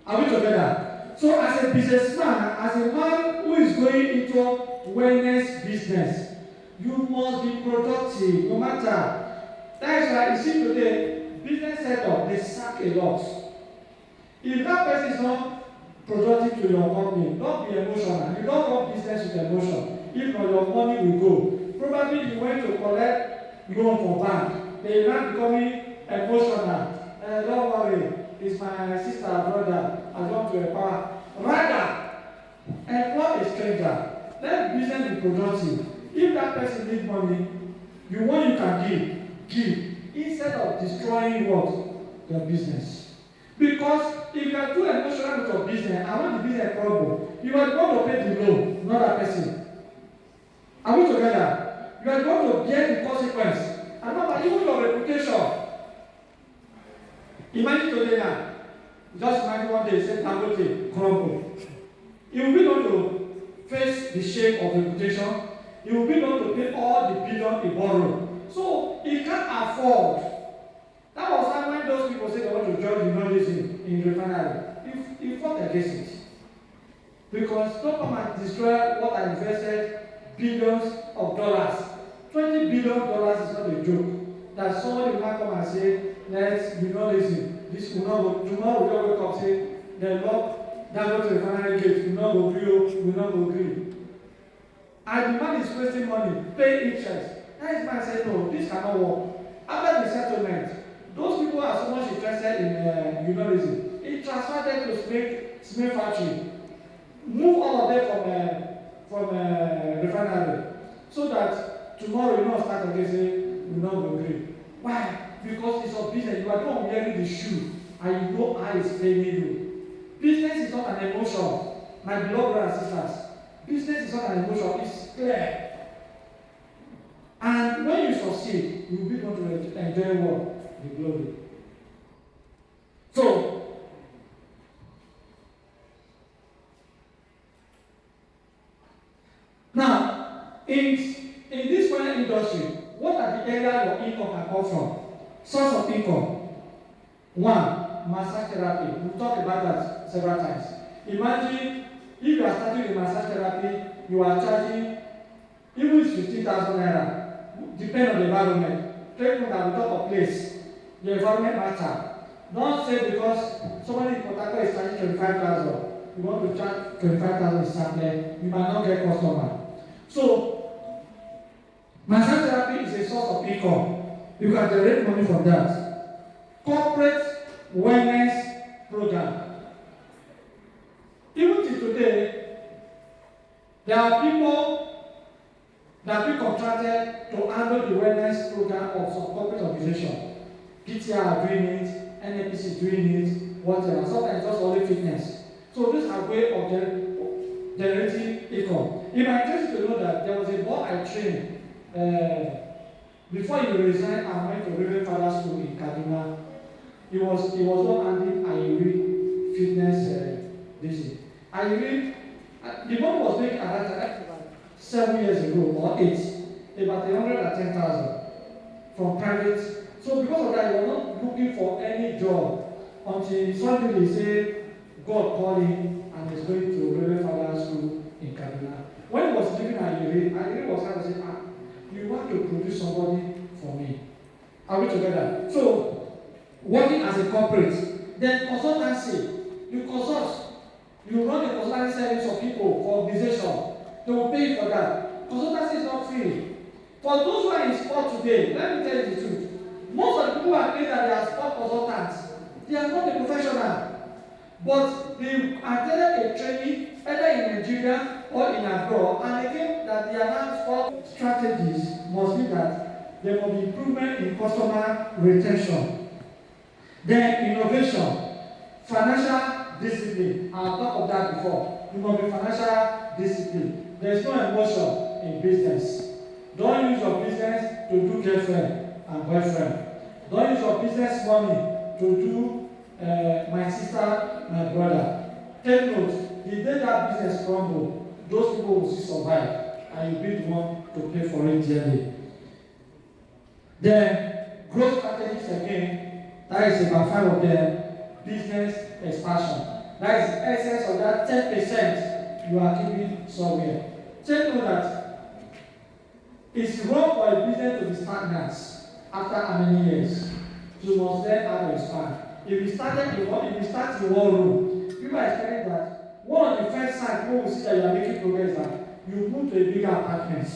Are we together? So as a businessman, as a man who is going into wellness business, you must be productive no matter. That is why you see today, business setup, they sack a lot. If that person is not productive to your company, don't be emotional. You don't want business with emotion. If not, your money will go. Probably you went to collect loan from bank. They are not becoming emotional. Don't worry, it's my sister or brother. I want to empower. Rather, employ a stranger. Let business be productive. If that person needs money, you want you can give. Instead of destroying what? Your business. Because if you are too emotional with your business, and when the business problem, you are going to pay the loan, not that person. Are we together? You are going to bear the consequence. And remember, even your reputation. Imagine today now. Just imagine one day, say Dangote crumble. You will be able to face the shame of reputation. You will be able to pay all the billion he borrowed. So he can't afford That was why when those people say they want to join the journalism in refinery, he fought against it. Because don't come and destroy what I invested billions of dollars. $20 billion is not a joke. That somebody will not come and say, let's be journalism. This will not go. Tomorrow we will wake up and say, the lock that go to the refinery gate will not go green, will not go green. And the man is wasting money, pay interest. That is why I said, no, this cannot work. After the settlement, those people are so much interested in journalism. It transferred them to cement factory. Move all of them from refinery. So that tomorrow you not start again saying, we not go green. Why? Because it's a business. You are not wearing the shoe and you know how it's paying you. Business is not an emotion. My beloved brothers and sisters. Business is not an emotion, it's clear. And when you succeed, you will be able to enjoy what? The glory. So, now, in this final industry, what are the areas your income can come from? Source of income. One, massage therapy. We've talked about that several times. Imagine if you are starting with massage therapy, you are charging even 50,000 naira. Depend on the environment. Take note that we talk of place. The environment matter. Don't say because somebody in Port Harcourt is charging 25,000, you want to charge 25,000 sampling, you might not get customer. So, massage therapy is a source of income. You can generate money from that. Corporate wellness program. Even till today, there are people that have been contracted to handle the wellness program of some corporate organization. PTR are doing it, NAPHERD is doing it, whatever. Sometimes just only fitness. So these are way of generating income. It might interest you to know that there was a boy I trained before he resigned and went to Rehab Father School in Kaduna. He was one handling IUV fitness this. IUV, the boy was making at that time 7 years ago or 8, about 110,000 from private. So because of that, he was not looking for any job until suddenly he said God called him and he's going to Rehab Father School in Kaduna. When he was living at IUV was trying to say, you want to produce somebody for me. Are we together? So, working as a corporate, then consultancy, you consult. You run a consultancy service for people, for organization. They will pay you for that. Consultancy is not free. For those who are in sport today, let me tell you the truth. Most of the people who are claiming that they are sport consultants, they are not a professional. But they attended a training either in Nigeria or in abroad, and they think that their now sport strategies must be that there will be improvement in customer retention. Then innovation, financial discipline. I've talked of that before. You must be financial discipline. There is no emotion in business. Don't use your business to do girlfriend and boyfriend. Don't use your business money to do my sister, my brother. Take note, the day that business crumble, those people will still survive, and you'll be the one to pay for it dearly. Then, growth strategies again, that is about 5 of them. Business expansion. That is the essence of that 10% you are keeping somewhere. Take note that it's wrong for a business to be stagnant after how many years. You must then have to expand. If you start in one room, people are expecting that one of the first signs people will see that you are making progress that you move to a bigger apartment.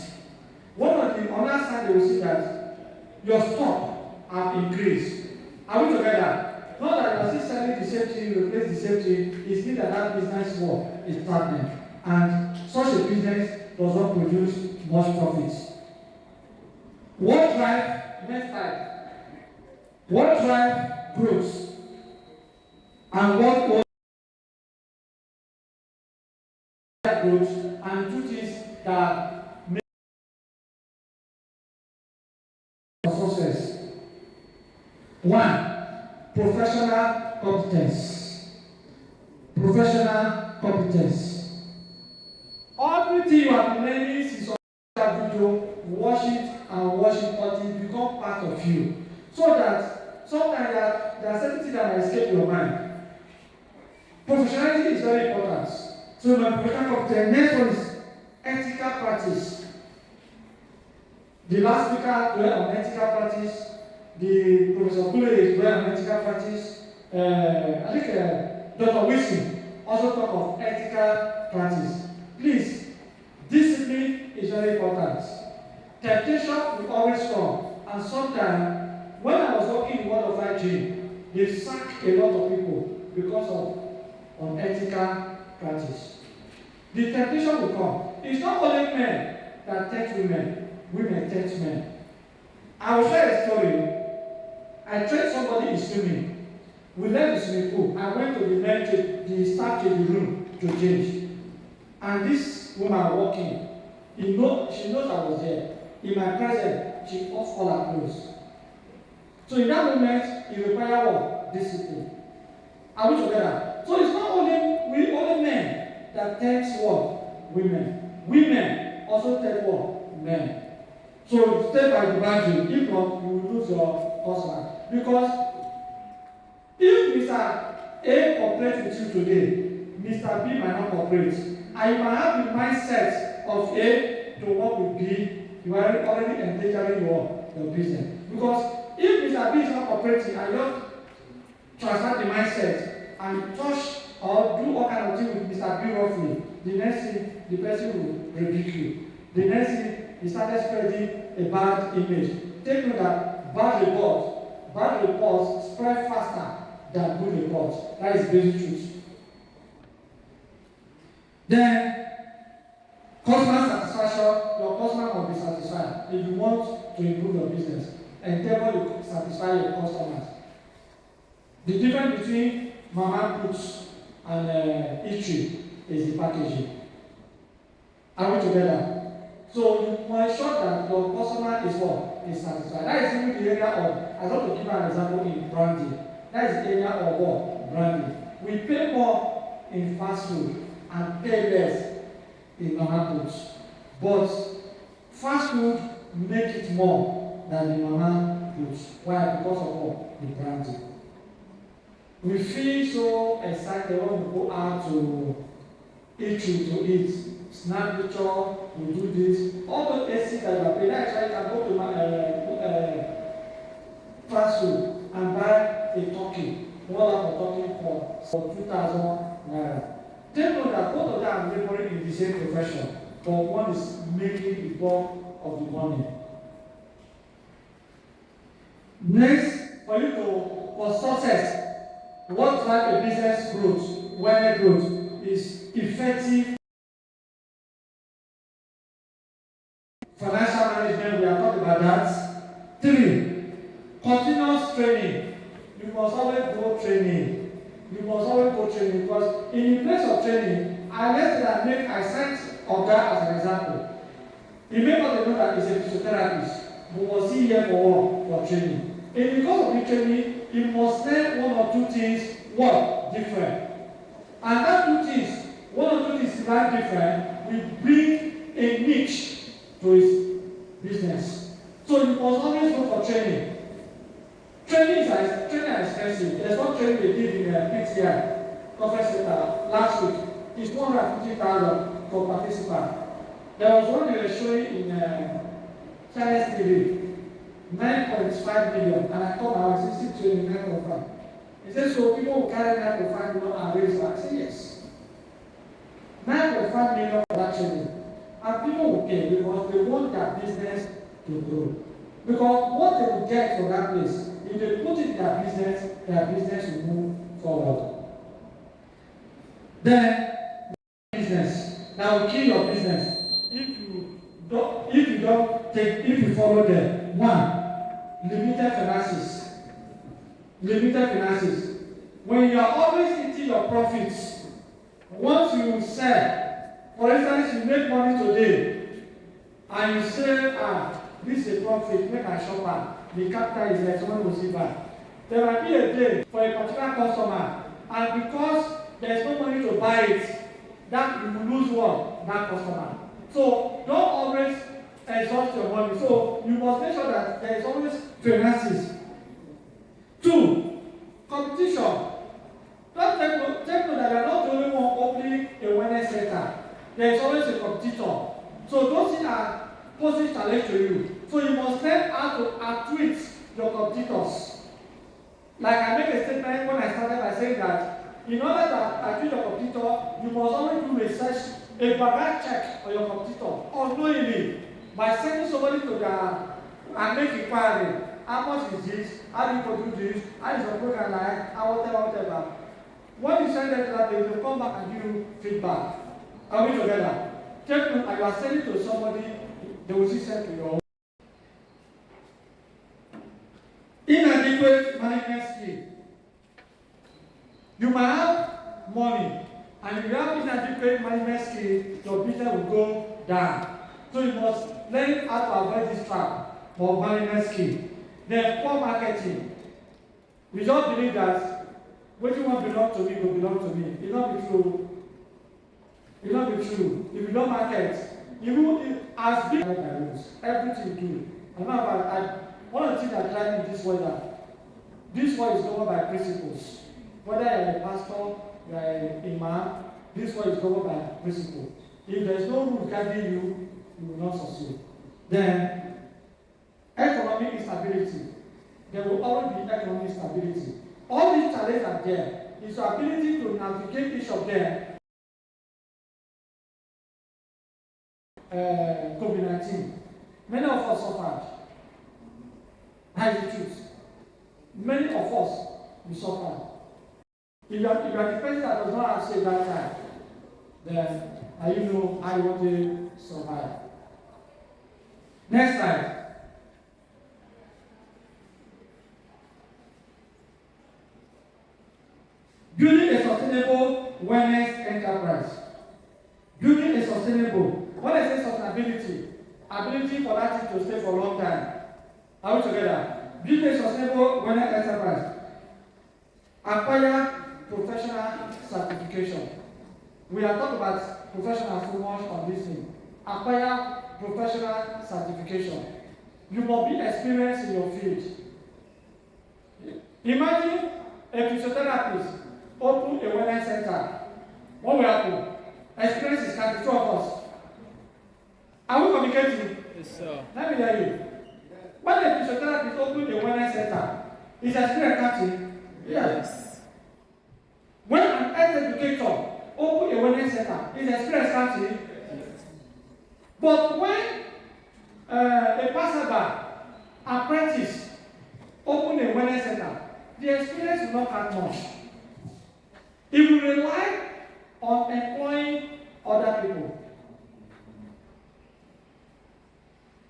One of the other signs they will see that your stock have increased. Are we together? Not that you are still selling the same thing, replace the same thing, it means that that business work is stagnant. And such a business does not produce much profits. What drive next time? What drive growth? And what growth? And two things that make success. One, professional competence. Professional competence. Everything you have been learning since your video, watch it and watch it until it becomes part of you. So that sometimes there are certain things that might escape your mind. Professionalism is very important. So my professional competence. Next one is ethical practice. The last speaker dwelt on ethical practice. The Professor Kule is dwelt on ethical practice. I think Dr. Wilson also talk of ethical practice. Please, discipline is very important. Temptation will always come. And sometimes, when I was working in World of Life Gym, they sacked a lot of people because of unethical practice. The temptation will come. It's not only men that tempt women, women tempt men. I will share a story. I trained somebody in swimming. We left the swimming pool. I went to the staff changing room to change. And this woman walking, she knows I was there. In my presence, she off all her clothes. So in that moment, it requires what? Discipline. Are we together? So it's not only men that tempts what? Women. Women also tempt what? Men. So stay by the boundary. If not, you will lose your husband. Because if Mr. A cooperates with you today, Mr. B might not cooperate. And you might have the mindset of A to work with B, you are already endangering your business. Because if Mr. B is not cooperating and you transfer the mindset and touch or do all kind of things with Mr. B roughly, the next thing, the person will rebuke you. The next thing, he started spreading a bad image. Take note that bad reports spread faster than good reports. That is basic truth. Then, customer satisfaction, your customer must be satisfied. If you want to improve your business, endeavor to satisfy your customers. The difference between mama puts and eatery is the packaging. Are we together? So you must ensure that your customer is what? Is satisfied. That is even the area of, I want to give an example in branding. That is the area of what? Branding. We pay more in fast food and pay less in normal foods. But fast food make it more than the normal foods. Why? Because of what? The branding. We feel so excited when we go out to eat, snap picture, we do this. All those AC that you are paying, actually can go to fast food and buy a turkey. One of the turkey for 2,000 naira. Take note that both of them are laboring in the same profession, but one is making the bulk of the money. Next, for success, what drives a business growth, wellness growth, is effective financial management. We are talking about that. 3, continuous training. You must always go training. Because in the place of training, I cite Oga as an example. He made us know that he's a physiotherapist, but was he here for training? And because of the training, he must learn one or two things different. And that one or two things that different will bring a niche to his business. So you must always go for training. Training is expensive. There's one training they did in PTI conference center last week. It's 150,000 for participants. There was one they were showing in China's TV, 9.5 million, and I told my wife, "Is it training 9.5?" He said, "So people will carry 9.5 million and raise that." I said, "Yes." 9.5 million for that training, and people will pay because they want their business to grow. Because what they will get from that place, if they put it in their business will move forward. Then, business. That will kill your business. If you follow them. 1, limited finances. When you are always eating your profits, once you sell, for instance, you make money today, and you say, this is a profit, make a shopper. The capital is like someone will see back. There might be a day for a particular customer, and because there is no money to buy it, that you will lose that customer. So don't always exhaust your money. So you must make sure that there is always finances. So those things are posing challenge to you. So you must learn how to outwit your competitors. Like I make a statement when I started by saying that in order to outwit your competitor, you must always do research, a background check on your competitor unknowingly by sending somebody to their and make inquiry. How much is this? How do you produce this? How is your program like? How whatever. When you send them to that, they will come back and give you feedback. Are we together? Take note, you are sending to somebody, they will see send to your own. Inadequate management skill. You might have money, and if you have inadequate management skill, your business will go down. So you must learn how to avoid this trap of management skill. Then poor marketing. We just believe that what you want belong to me will belong to me. It not be true. It not be true. If you don't market, you will as big as everything you do. One of the things that drive me this way this world is governed by principles. Whether you're a pastor, you're an imam, this world is governed by principles. If there's no rule guiding you, you will not succeed. Then, economic instability. There will always be economic instability. All these challenges are there. It's your ability to navigate each of them. COVID-19. Many of us suffered. That's the truth. Many of us we suffered. If you are the person that does not have saved that time, then you know how you want to survive. Next slide. Building a sustainable wellness enterprise. Building a sustainable. When I say sustainability, ability for that thing to stay for a long time. Are we together? Building a sustainable wellness enterprise. Acquire professional certification. We have talked about professional so much on this thing. Acquire professional certification. You must be experienced in your field. Imagine a physiotherapist open a wellness center. What will happen? Experience is kind of two of us. Are we communicating? Yes, sir. Let me tell you. When a physiotherapist open a wellness center, is experience catching? Yes. When an health educator open a wellness center, is experience catching? Yes. But when a passerby, apprentice, open a wellness center, the experience will not catch much. It will rely on employing other people.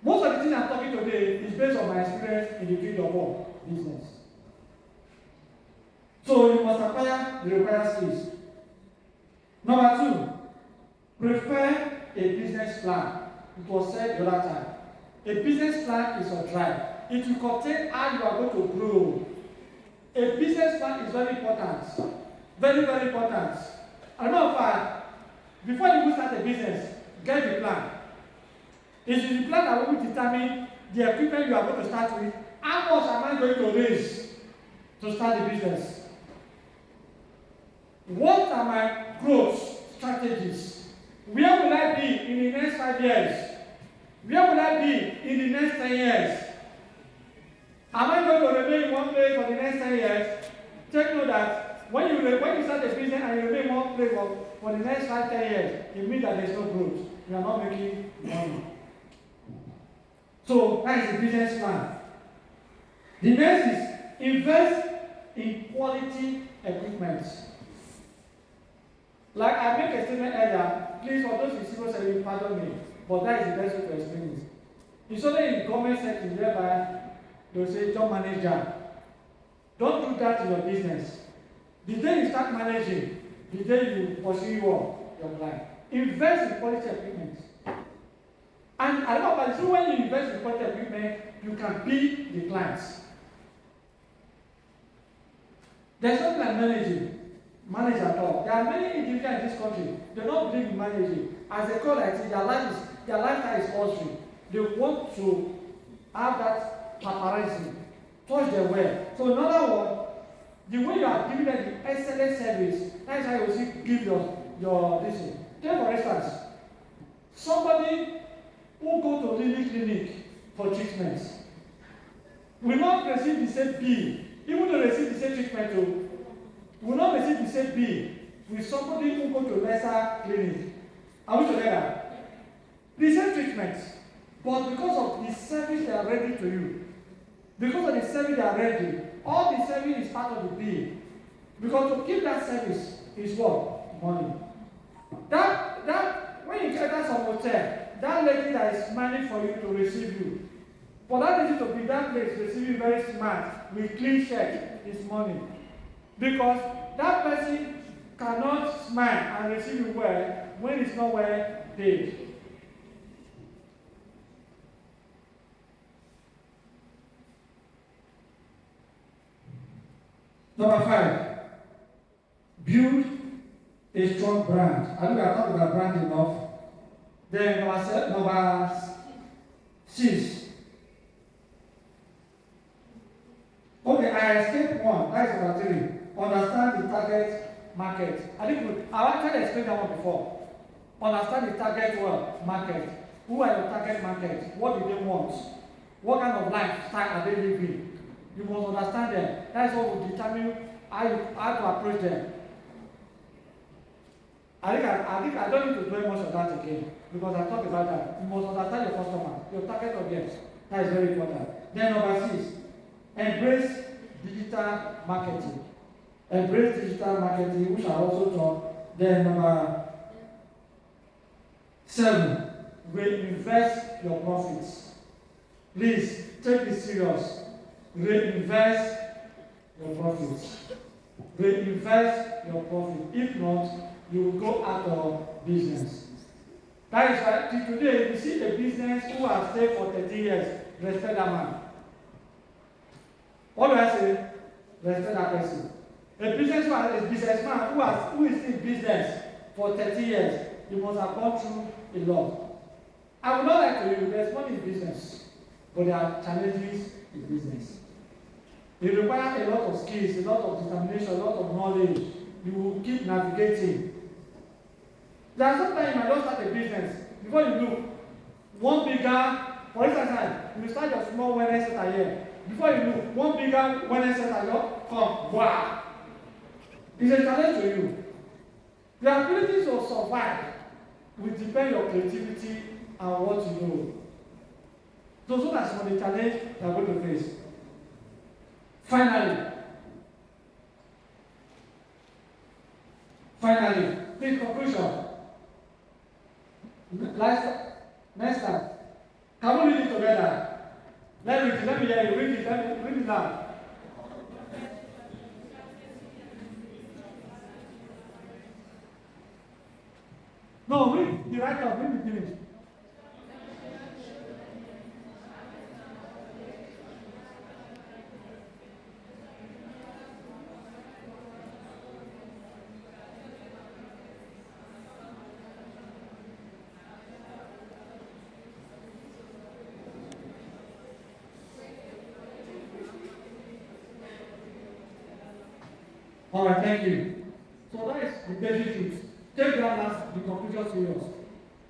Most of the things I'm talking today is based on my experience in the field of work, business. So you must acquire the required skills. Number 2, prepare a business plan. It was said the other time. A business plan is your drive. It will contain how you are going to grow. A business plan is very important. Very, very important. I know before you start a business, get the plan. It is the plan that will determine the equipment you are going to start with. How much am I going to raise to start the business? What are my growth strategies? Where will I be in the next 5 years? Where will I be in the next 10 years? Am I going to remain in one place for the next 10 years? Take note that when you start a business and you remain in one place for the next 5-10 years, it means that there is no growth. You are not making money. So that is the business plan. The next is invest in quality equipment. Like I make a statement earlier, please for those in civil service, pardon me, but that is the best way to explain it. It's only in government setting whereby they will say, don't manage that. Don't do that in your business. The day you start managing, the day you pursue your client. Invest in quality equipment. And I know, but when you invest in quality equipment, you can be the clients. There's something like manage at all. There are many individuals in this country, they don't believe in managing. As they call it, their lifestyle is luxury. They want to have that paparazzi, touch their well. So in other words, the way you are giving them the excellent service, that is how you will give your this thing. Take for instance, somebody who go to really clinic for treatments will not receive the same bill, even though they receive the same treatment, will not receive the same bill with somebody who go to lesser clinic. Are we together? The same treatment, but because of the service they are ready to you, because of the service they are ready, all the service is part of the bill. Because to keep that service is what? Money. That when you enter some hotel, that lady that is smiling for you to receive you, for that lady to be that place receive you very smart with clean shirt is money. Because that person cannot smile and receive you well when it's not well paid. Number 5, build a strong brand. I think I talked about brand enough. Then number 6. Okay, I escaped 1. That is number 3. Understand the target market. I actually explained that one before. Understand the target market. Who are your target market? What do they want? What kind of lifestyle are they living? You must understand them. That's what will determine how to approach them. I don't need to dwell much on that again because I talked about that. You must understand your customer, your target audience. That is very important. Then number 6, embrace digital marketing. Embrace digital marketing, which I also talk. Then number 7, reinvest your profits. Please take this serious. Reinvest your profits. Reinvest your profit. If not, you will go out of business. That is why today, if you see a business who has stayed for 30 years, respect that man. What do I say? Respect that person. A businessman who is in business for 30 years, you must have gone through a lot. I would not like to you, there's money in business, but there are challenges in business. It requires a lot of skills, a lot of determination, a lot of knowledge. You will keep navigating. There are sometimes you might not start a business. Before you do, one bigger, for instance, you start your small wellness center here. Before you do, one bigger wellness center, you come, wow. It's a challenge to you. The ability to survive will depend on your creativity and what you know. So that's some of the challenge you are going to face. Finally, the conclusion. Next time. Can we read it together? Let me hear you. Read it now. No, read the right up, read the finish. All right, thank you. So that is the basic things. Take that as the conclusion serious.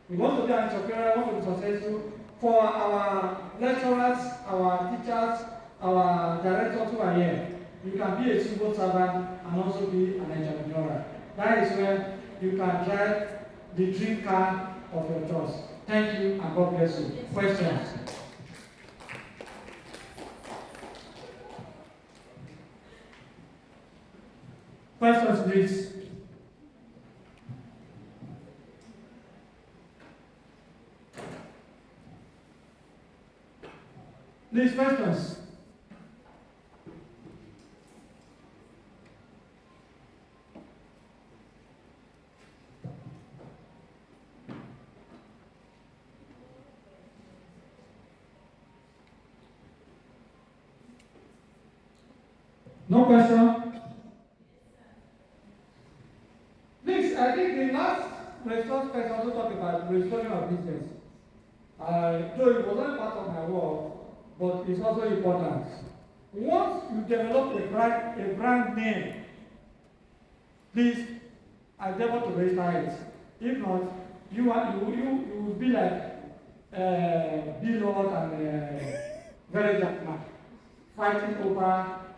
We want to be an entrepreneur, we want to be successful. For our lecturers, our teachers, our directors who are here, you can be a civil servant and also be an entrepreneur. That is where you can drive the dream car of your choice. Thank you and God bless you. Questions? Questions, please. Please, questions. No question? I think the last response person also talked about restoring of business. Though it wasn't part of my work, but it's also important. Once you develop a brand name, please endeavor to register it. If not, you will be like Billboard and very dark man fighting over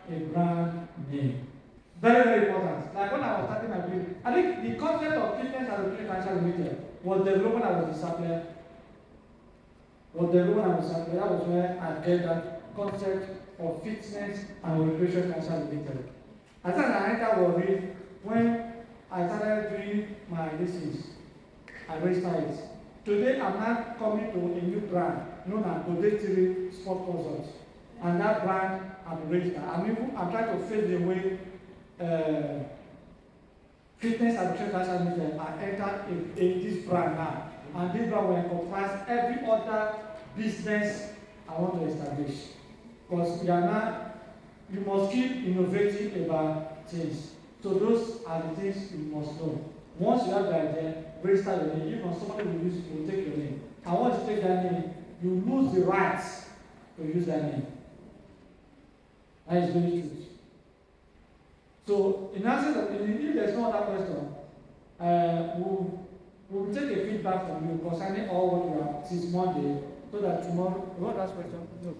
a brand name. Very, very important. Like when I was starting my business, I think the concept of fitness and nutrition financial limited was developed when I was disciplined. That was where I get that concept of fitness and nutrition financial limited. I thought I entered Worry when I started doing my listings. I registered it. Today I'm now coming to a new brand known as Deltastate Sport Consults. And that brand I'm registered. I'm trying to fade away fitness and nutrition financial limited. I entered in this brand now. And this brand will encompass every other business I want to establish. Because you must keep innovating about things. So those are the things you must know. Once you have the idea, register your name. If not, somebody will take your name. And once you take that name, you lose the rights to use that name. That is very true. So, in answer to if there's no other question, we'll take a feedback from you concerning all what you have since Monday, so that tomorrow. What last question? No.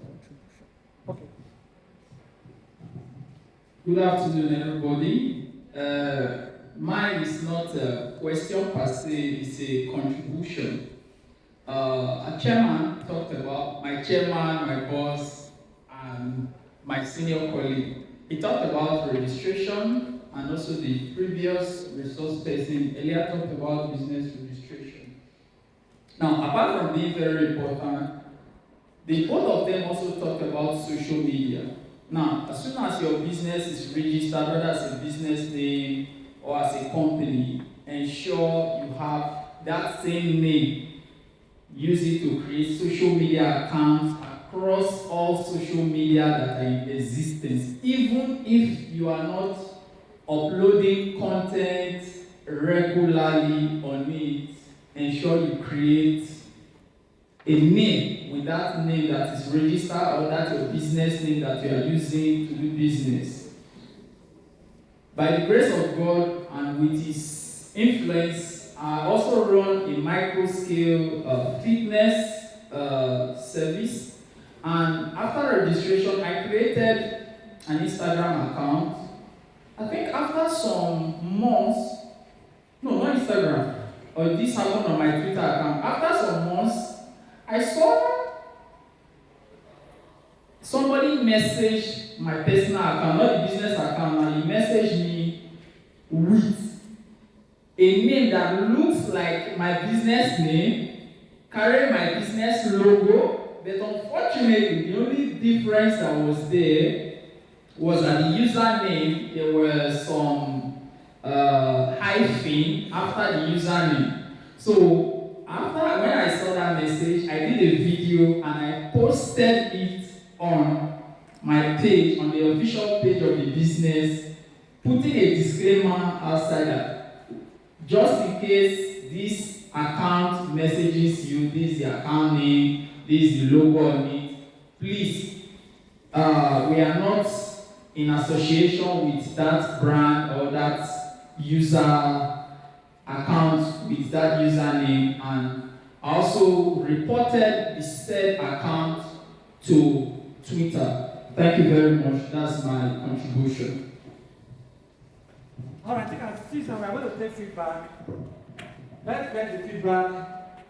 Okay. Good afternoon, everybody. Mine is not a question per se, it's a contribution. A chairman talked about, my chairman, my boss, and my senior colleague. He talked about registration, and also the previous resource person earlier talked about business registration. Now, apart from being very important, both of them also talked about social media. Now, as soon as your business is registered, whether as a business name or as a company, ensure you have that same name. Use it to create social media accounts across all social media that are in existence. Even if you are not uploading content regularly on it, ensure you create a name with that name that is registered, or that's your business name that you are using to do business. By the grace of God and with His influence, I also run a micro-scale fitness service. And after registration, I created an Instagram account. I think after some months, no, not Instagram, or this happened on my Twitter account. After some months, I saw somebody message my personal account, not the business account, and he messaged me with a name that looks like my business name, carrying my business logo, but unfortunately, the only difference that was there was that the username, there were some hyphen after the username. So, when I saw that message, I did a video and I posted it on my page, on the official page of the business, putting a disclaimer outside that just in case this account messages you, this is the account name, this is the logo on it, please, we are not in association with that brand or that user account with that username, and also reported the said account to Twitter. Thank you very much. That's my contribution. All right, I think I see some. I'm going to take feedback. Let's get the feedback,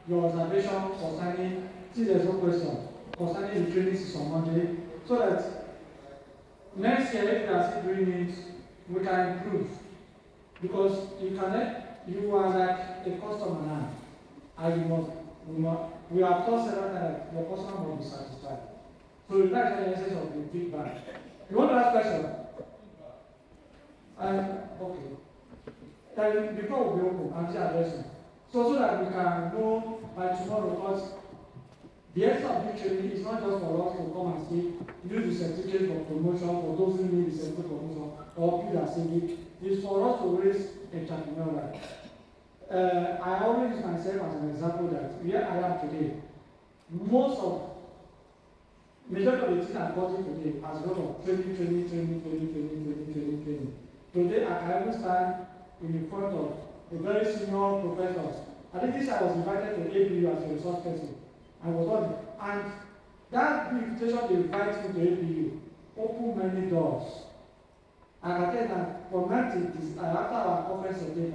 your observation concerning, since there's no question, concerning the training system on Monday, so that next year, if we are still doing it, we can improve. Because you are like a customer now, and we have told several times that your customer will be satisfied. So you like the essence of the feedback. You want to ask question? Okay. Before we open, I'm just addressing. So that we can know by tomorrow, because the essence of the training is not just for us to come and say, use the certificate for promotion for those who need the certificate for promotion or people that say it. It's for us to raise entrepreneurial. I always use myself as an example that where I am today, majority of the things I'm talking today has gone on training. Today I always stand in front of a very senior professor. I think this I was invited to APU as a resource person. I was on it. And that invitation to invite me to APU opened many doors. And I tell you that for after our conference of day,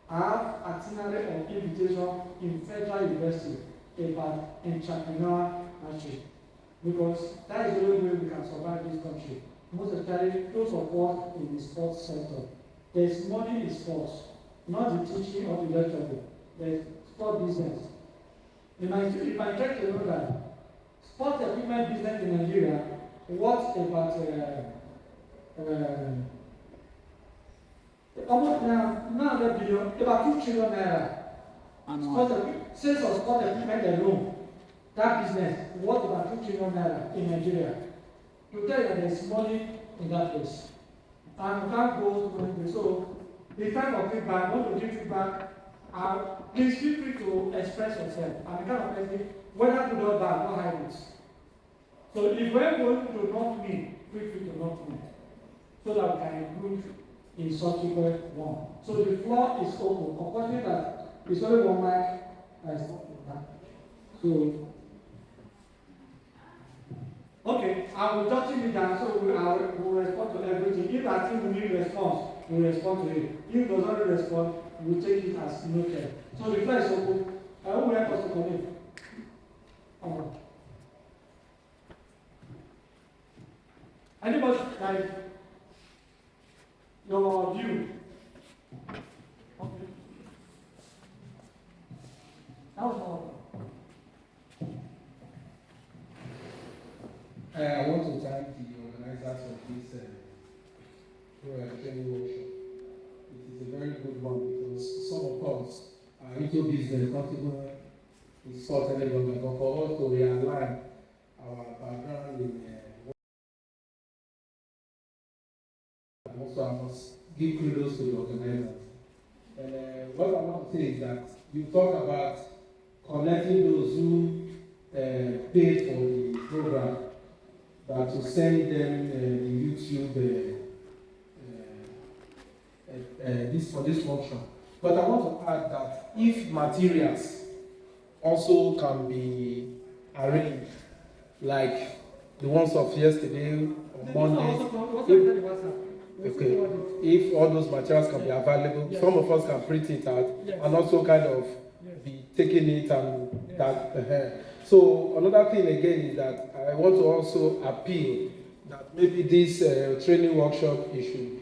I have itinerary of invitation in Federal University about entrepreneurship. Because that is the only way we can survive this country. Most especially those of us in the sports sector. There is money in sports, not the teaching of the lecturer. There is sport business. In my church, you know that sport equipment business in Nigeria worth about almost now billion, about 2 trillion naira. Sales of sport equipment alone, that business worth about 2 trillion naira in Nigeria. To tell you that there is money in that place. And we can't go to anything. So the time of feedback, want to give feedback, please feel free to express yourself. And the kind of person, whether good or bad, don't hide it. So if we're going to knock me, feel free to knock me. So that we can improve in subsequent one. So the floor is open. Unfortunately, that it's only one mic that is not in that. So okay, I will jot it down so we will respond to everything. If I think we need response, we will respond to it. If it does not respond, we will take it as noted. So the floor is open. I will help us to connect. Anybody like your view? Okay. That was all. I want to thank the organizers of this training workshop. It is a very good one because some of us are into business, not even in sport any longer, but for us to realign our background in also I must give kudos to the organizers. What I want to say is that you talk about connecting those who paid for the program, that to send them the YouTube for this workshop. But I want to add that if materials also can be arranged, like the ones of yesterday on Monday. Okay, if all those materials can be available, some of us can print it out and also kind of be taking it and that. So another thing again is that I want to also appeal that maybe this training workshop should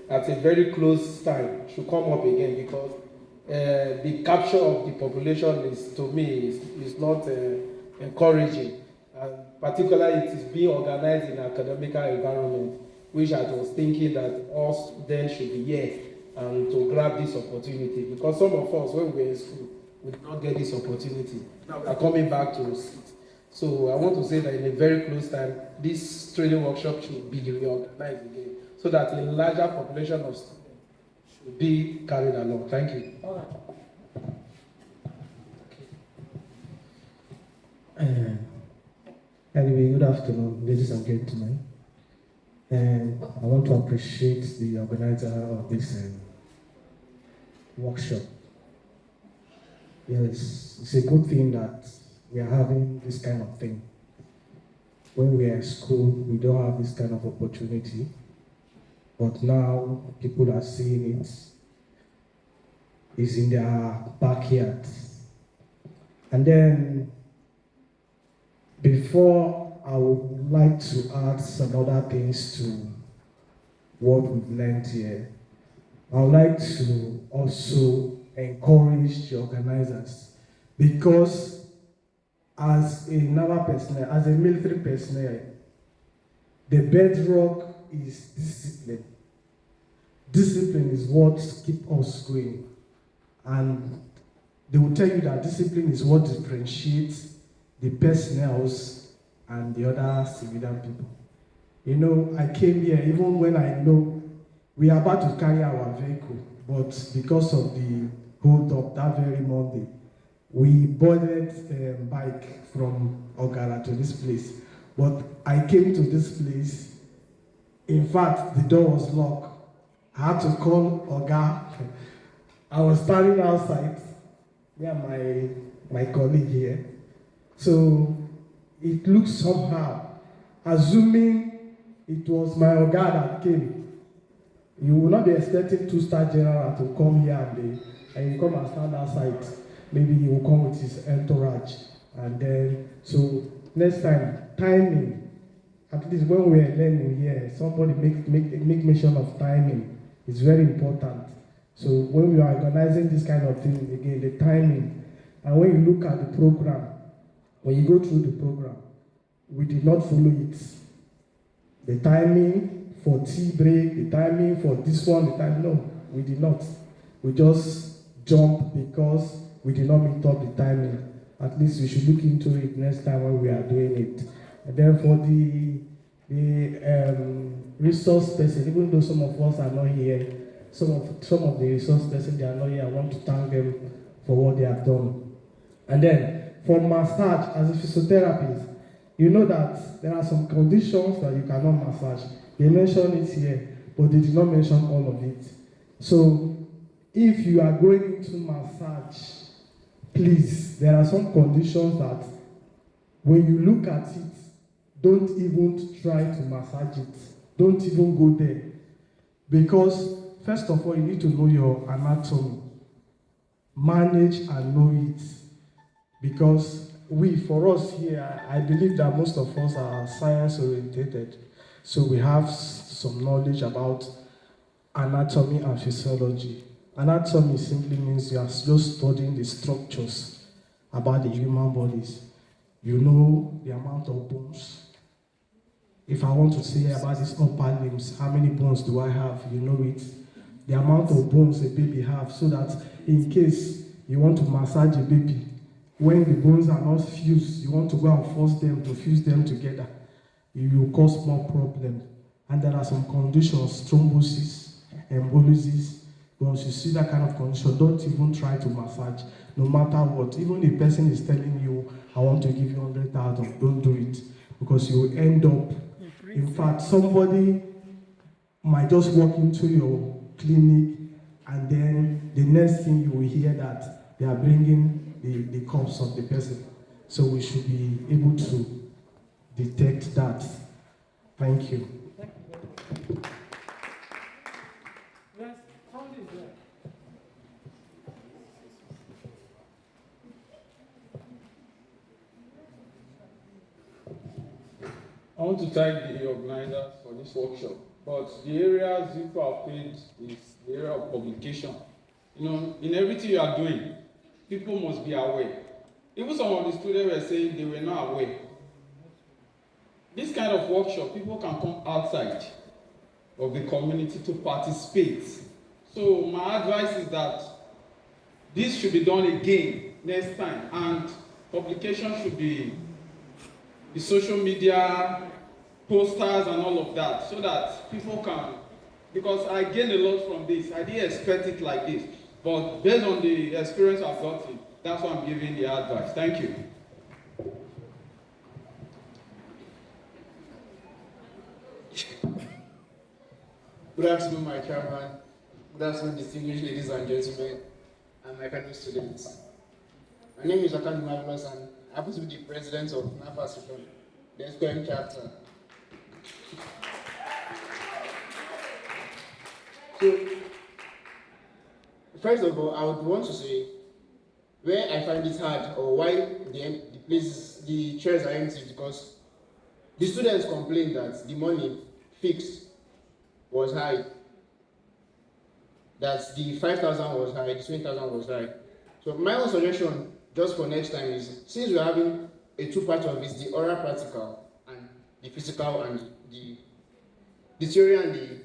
at a very close time should come up again, because the capture of the population is, to me, is not encouraging, and particularly it is being organized in an academical environment, which I was thinking that us then should be here and to grab this opportunity, because some of us, when we were in school, we did not get this opportunity. Now we are coming back to sit. So I want to say that in a very close time, this training workshop should be reorganized again, so that a larger population of students should be carried along. Thank you. All right. Anyway, good afternoon, ladies and gentlemen. And I want to appreciate the organizer of this workshop. Yes, it's a good thing that we are having this kind of thing. When we are in school, we don't have this kind of opportunity. But now people are seeing it. It's in their backyard. And then, before I would like to add some other things to what we've learned here, I would like to also encourage the organizers, because as a naval personnel, as a military personnel, the bedrock is discipline. Discipline is what keeps us going. And they will tell you that discipline is what differentiates the personnel and the other civilian people. You know, I came here even when I know we are about to carry our vehicle, but because of the hold up that very Monday, we boarded a bike from Ogara to this place. But I came to this place, in fact, the door was locked. I had to call Oga. I was standing outside, me and my colleague here. So it looks somehow, assuming it was my Oga that came. You will not be expecting two-star general to come here and you come and stand outside. Maybe he will come with his entourage. And then, so next time, timing. At least when we are learning here, somebody make mention of timing. It's very important. So when we are organizing this kind of thing, again, the timing. And when you look at the program, when you go through the program, we did not follow it. The timing for tea break, the timing for this one, the time, no, we did not. We just jumped because we did not meet up the timing. At least we should look into it next time when we are doing it. And then for the resource person, even though some of us are not here, some of the resource person, they are not here. I want to thank them for what they have done. And then for massage, as a physiotherapist, you know that there are some conditions that you cannot massage. They mentioned it here, but they did not mention all of it. So if you are going into massage, please, there are some conditions that when you look at it, don't even try to massage it. Don't even go there. Because, first of all, you need to know your anatomy. Manage and know it. Because for us here, I believe that most of us are science-oriented. So we have some knowledge about anatomy and physiology. Anatomy simply means you are just studying the structures about the human bodies. You know the amount of bones. If I want to say about these upper limbs, how many bones do I have? You know it. The amount of bones a baby has, so that in case you want to massage a baby, when the bones are not fused, you want to go and force them to fuse them together, you will cause more problems. And there are some conditions, thrombosis, embolysis. Once you see that kind of condition, don't even try to massage, no matter what. Even the person is telling you, I want to give you 100,000, don't do it. Because you will end up, in fact, somebody might just walk into your clinic and then the next thing you will hear that they are bringing the corpse of the person. So we should be able to detect that. Thank you. Yes, sound is there. I want to thank the organizers for this workshop, but the areas you have paid is the area of publication. You know, in everything you are doing, people must be aware. Even some of the students were saying they were not aware. This kind of workshop, people can come outside of the community to participate. So my advice is that this should be done again next time, and publication should be the social media, posters and all of that, so that people can, because I gained a lot from this. I didn't expect it like this, but based on the experience I've gotten, that's why I'm giving the advice. Thank you. Good afternoon, my chairman. Good afternoon, distinguished ladies and gentlemen, and my fellow students. My name is Akan Marvelous, and I happen to be the president of Naphersd, the Squaring chapter. So, first of all, I would want to say where I find it hard, or why the chairs are empty, because the students complained that the money fixed was high, that the 5,000 was high, the 20,000 was high. So my own suggestion, just for next time, is since we're having a two-part of it, the oral practical and the physical and the theory and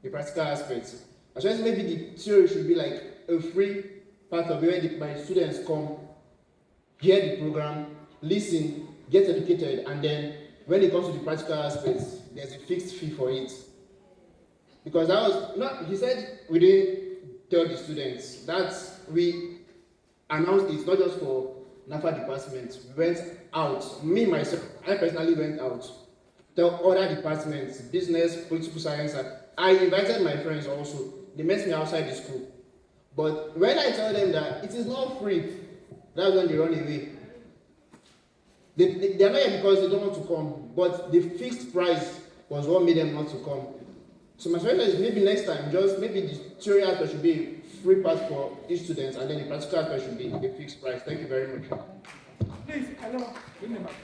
the practical aspects. I suggest maybe the theory should be like a free part of it where my students come, hear the program, listen, get educated, and then when it comes to the practical aspects, there's a fixed fee for it. Because that was not, he said we didn't tell the students that we announced it's not just for NAPHER department. We went out, me myself, I personally went out, tell other departments, business, political science, and I invited my friends also. They met me outside the school. But when I tell them that it is not free, that's when they run away. They are not here because they don't want to come, but the fixed price was what made them not to come. So my suggestion is maybe next time, just maybe the theory aspect should be a free pass for each student, and then the practical aspect should be a fixed price. Thank you very much. Please, hello.